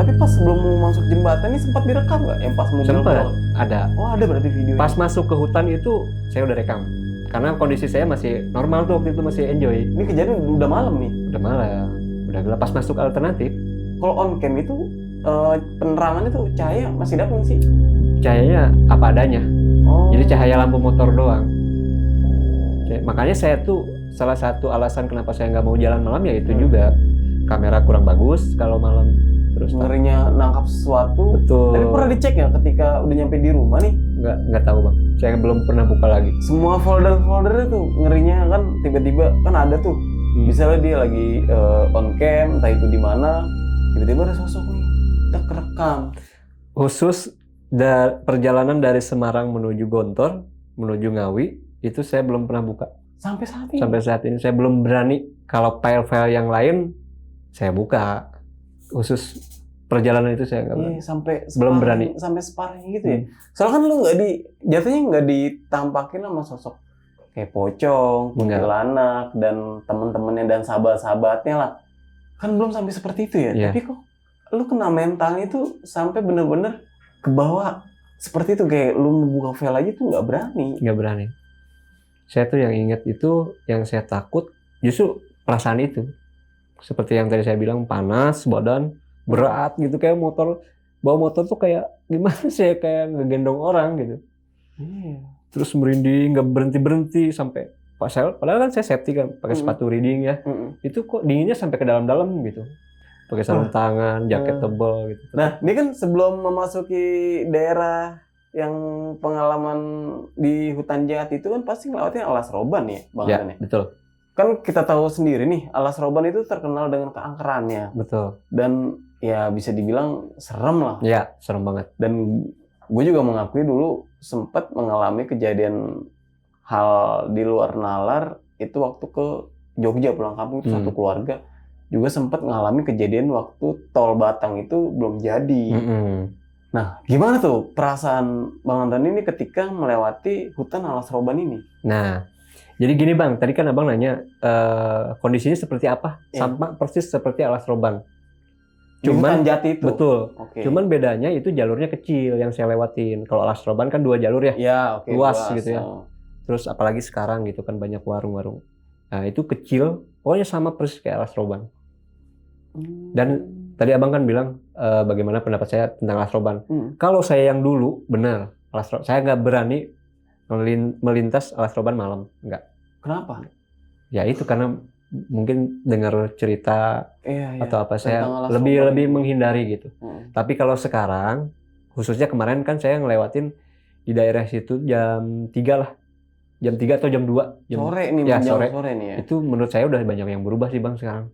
Tapi pas sebelum mau masuk jembatan ini sempat direkam nggak? Yang pas mobil Sempat keluar? ada. Oh, ada berarti videonya. Pas masuk ke hutan itu saya udah rekam. Karena kondisi saya masih normal tuh waktu itu, masih enjoy. Ini kejadian udah malam nih. Udah malam, udah gelap. Pas masuk alternatif, Kalau on cam itu penerangannya tuh cahaya masih dapat nggak sih? cahayanya apa adanya. Oh. Jadi cahaya lampu motor doang. Makanya saya tuh salah satu alasan kenapa saya nggak mau jalan malam ya itu juga. Kamera kurang bagus kalau malam. Terus ngerinya nangkap sesuatu. betul. Tapi pernah dicek ya ketika udah nyampe di rumah nih? Nggak tahu bang. Saya belum pernah buka lagi. Semua folder-foldernya tuh ngerinya kan tiba-tiba kan ada tuh. Misalnya dia lagi on cam, entah itu di mana, tiba-tiba ada sosok nih, tak kerekam. Khusus perjalanan dari Semarang menuju Gontor, menuju Ngawi, itu saya belum pernah buka. Sampai saat ini? Sampai saat ini saya belum berani. Kalau file-file yang lain, saya buka. Khusus perjalanan itu saya nggak berani. Sampai Belum berani. Sampai separahnya gitu ya? Soalnya kan lu jatuhnya nggak ditampakin sama sosok kayak pocong, kuntilanak, dan teman-temannya dan sahabat-sahabatnya lah. Kan belum sampai seperti itu ya? Iya. Tapi kok lu kena mentalnya itu sampai bener-bener ke bawah seperti itu, kayak lu membuka file aja tuh nggak berani. Nggak berani. Saya tuh yang ingat itu, yang saya takut justru perasaan itu. Seperti yang tadi saya bilang, panas badan, berat gitu, kayak bawa motor tuh kayak gimana sih, kayak ngegendong orang gitu. Terus merinding, nggak berhenti sampai padahal kan saya safety kan, pakai sepatu riding ya. Itu kok dinginnya sampai ke dalam-dalam gitu. Pakai sarung tangan, jaket tebal gitu. Nah, ini kan sebelum memasuki daerah yang pengalaman di hutan jahat itu kan pasti ngelewatin Alas Roban ya, Bang Ya, Anton ya? betul. Kan kita tahu sendiri nih, Alas Roban itu terkenal dengan keangkerannya. Betul. Dan ya bisa dibilang serem lah. Ya, serem banget. Dan gue juga mengakui dulu sempat mengalami kejadian hal di luar nalar itu waktu ke Jogja pulang kampung itu satu keluarga juga sempat mengalami kejadian waktu tol Batang itu belum jadi. Nah, gimana tuh perasaan Bang Anton ini ketika melewati hutan Alas Roban ini? Nah, jadi gini Bang, tadi kan Abang nanya kondisinya seperti apa? Sama persis seperti Alas Roban. Cuman Jati itu. Betul. Okay. Cuman bedanya itu jalurnya kecil yang saya lewatin. Kalau Alas Roban kan 2 jalur ya. Ya, oke. Luas gitu ya. Terus apalagi sekarang gitu kan banyak warung-warung. Nah, itu kecil, pokoknya sama persis kayak Alas Roban. Dan tadi Abang kan bilang bagaimana pendapat saya tentang Alas Roban. Kalau saya yang dulu, benar. Saya nggak berani melintas Alas Roban malam. Nggak. Kenapa? Ya itu karena mungkin dengar cerita Iya, atau apa, saya Tentang alas lebih rombongan lebih itu. menghindari gitu. Mm. Tapi kalau sekarang, khususnya kemarin kan saya ngelewatin di daerah situ jam 3 lah. Jam 3 atau jam 2. Sore nih, Ya, menjelang sore. sore nih ya. Itu menurut saya udah banyak yang berubah sih Bang sekarang.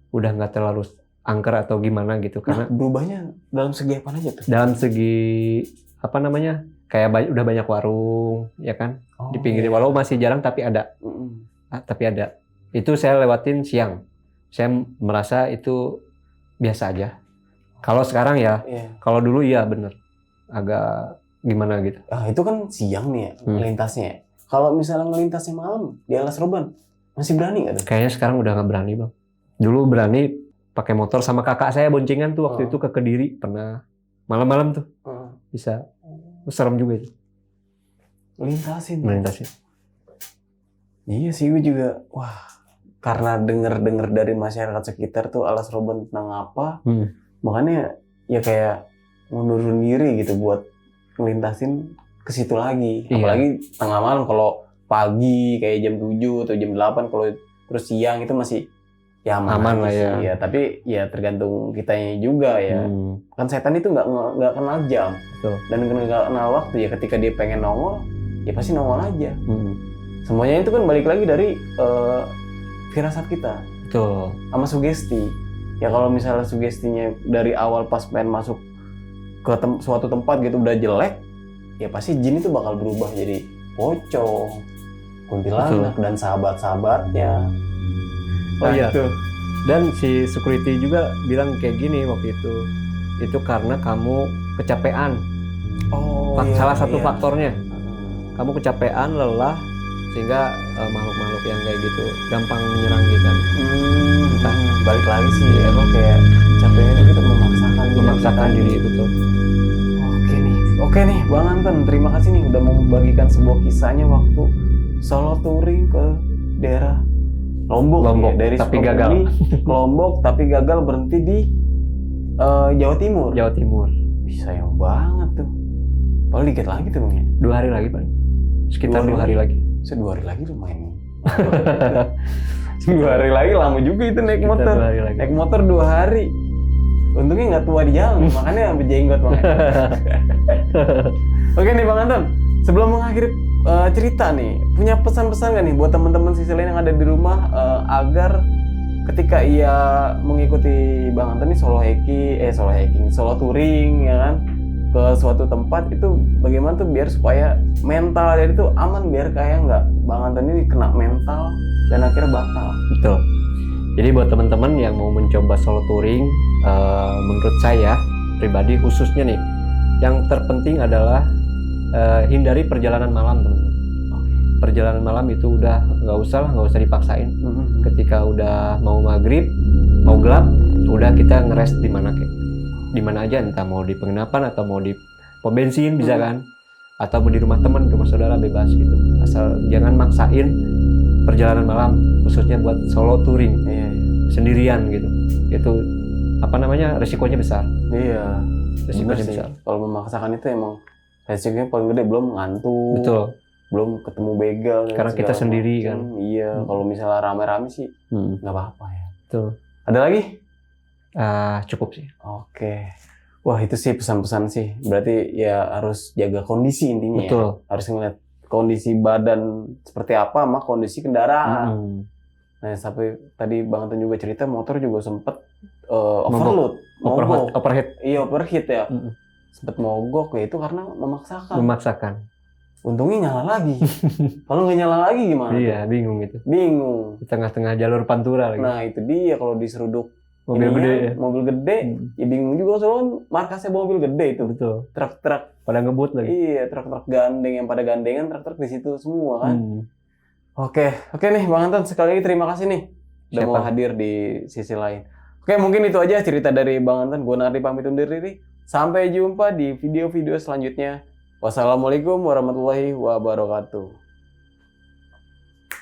Udah nggak terlalu angker atau gimana gitu. Nah, Karena berubahnya dalam segi apa aja tuh? dalam segi, apa namanya, kayak udah banyak warung, ya kan? Oh, Di pinggir, iya. walau masih jarang tapi ada. Mm-mm. Tapi ada. Itu saya lewatin siang. Saya merasa itu biasa aja. Kalau sekarang ya, Iya. kalau dulu iya bener. Agak gimana gitu. Ah, itu kan siang nih ya, Hmm. ngelintasnya ya. Kalau misalnya ngelintasnya malam di Alas Roban, masih berani nggak tuh? Kayaknya sekarang udah nggak berani Bang. Dulu berani pakai motor sama kakak saya boncengan tuh waktu Oh. itu ke Kediri. Pernah malam-malam tuh bisa. Serem juga itu Lintasin. melintasin. Iya sih, gue juga, wah, karena denger dari masyarakat sekitar tuh Alas Roban tentang apa, makanya ya kayak ngundurun diri gitu buat ngelintasin ke situ lagi. Iya. Apalagi tengah malam, kalau pagi kayak jam 7 atau jam 8, kalau terus siang itu masih ya Aman aja lah sih. ya. Ya, tapi ya tergantung kitanya juga ya. Kan setan itu nggak kenal jam. Betul. Dan nggak kenal waktu ya. Ketika dia pengen nongol, ya pasti nongol aja. Semuanya itu kan balik lagi dari firasat kita Betul. sama sugesti. Ya kalau misalnya sugestinya dari awal pas pengen masuk ke suatu tempat gitu udah jelek, ya pasti jin itu bakal berubah jadi pocong, kuntilanak, dan sahabat-sahabatnya. Oh iya. Itu. Dan si security juga bilang kayak gini waktu itu. Itu karena kamu kecapean. Oh, Salah satu iya. faktornya. Kamu kecapean, lelah, sehingga makhluk-makhluk yang kayak gitu gampang menyerang kita. Entah, balik lagi sih, emang kayak capeknya itu kita memaksakan Diri betul. Oke nih, Bang Anton, terima kasih nih udah mau membagikan sebuah kisahnya waktu solo touring ke daerah Lombok ya, dari tapi Sukabumi gagal. ke Lombok tapi gagal berhenti di Jawa Timur. Jawa Timur. Sayang banget tuh. Paling dikit lagi tuh Bang ya. 2 hari lagi Pak. Sekitar 2 hari lagi. 2 hari lagi lumayan. 2 hari lagi lama juga itu naik Sekitar motor. 2 hari lagi. Naik motor 2 hari. Untungnya nggak tua di jalan, makanya berjenggot Bang. Oke nih Bang Anton, sebelum mengakhiri cerita nih, punya pesan-pesan nggak nih buat teman-teman sisi lain yang ada di rumah agar ketika ia mengikuti Bang Anton nih solo touring ya kan ke suatu tempat itu bagaimana tuh biar supaya mental dari itu aman, biar kayak nggak Bang Anton ini kena mental dan akhirnya batal. Betul. Jadi buat teman-teman yang mau mencoba solo touring, menurut saya pribadi khususnya nih, yang terpenting adalah hindari perjalanan malam teman-teman. Perjalanan malam itu udah nggak usah dipaksain. Ketika udah mau maghrib, mau gelap, udah kita ngerest di mana aja, entah mau di penginapan atau mau di pom bensin bisa kan, atau mau di rumah teman, rumah saudara, bebas gitu. Asal jangan maksain perjalanan malam, khususnya buat solo touring sendirian gitu. Itu resikonya besar. Iya. Resikonya besar. Kalau memaksakan itu emang resikonya paling gede, belum ngantuk. Betul. Belum ketemu begal. Karena kita sendiri kan. Iya. Kalau misalnya rame-rame sih nggak apa-apa ya. Betul. Ada lagi? Cukup sih. Oke. Wah itu sih pesan-pesan sih. Berarti ya harus jaga kondisi intinya. Betul. Ya. Harus ngeliat kondisi badan seperti apa sama kondisi kendaraan. Nah sampai tadi Bang Anton juga cerita motor juga sempet overload. Overheat. Iya overheat ya. Sempet mogok ya itu karena memaksakan. Untungnya nyala lagi. Kalau nggak nyala lagi gimana? Iya, bingung gitu. Bingung. Di tengah-tengah jalur pantura lagi. Nah itu dia, kalau diseruduk mobil gede. Mobil gede, ya bingung juga soalnya markasnya mobil gede itu. Betul. Truk-truk pada ngebut lagi. Iya, truk-truk gandeng yang pada gandengan, truk-truk di situ semua kan. Oke nih Bang Anton, sekali lagi terima kasih nih udah mau hadir di sisi lain. Oke, mungkin itu aja cerita dari Bang Anton. Gue Nardi pamit undur diri. Sampai jumpa di video-video selanjutnya. Wassalamualaikum warahmatullahi wabarakatuh.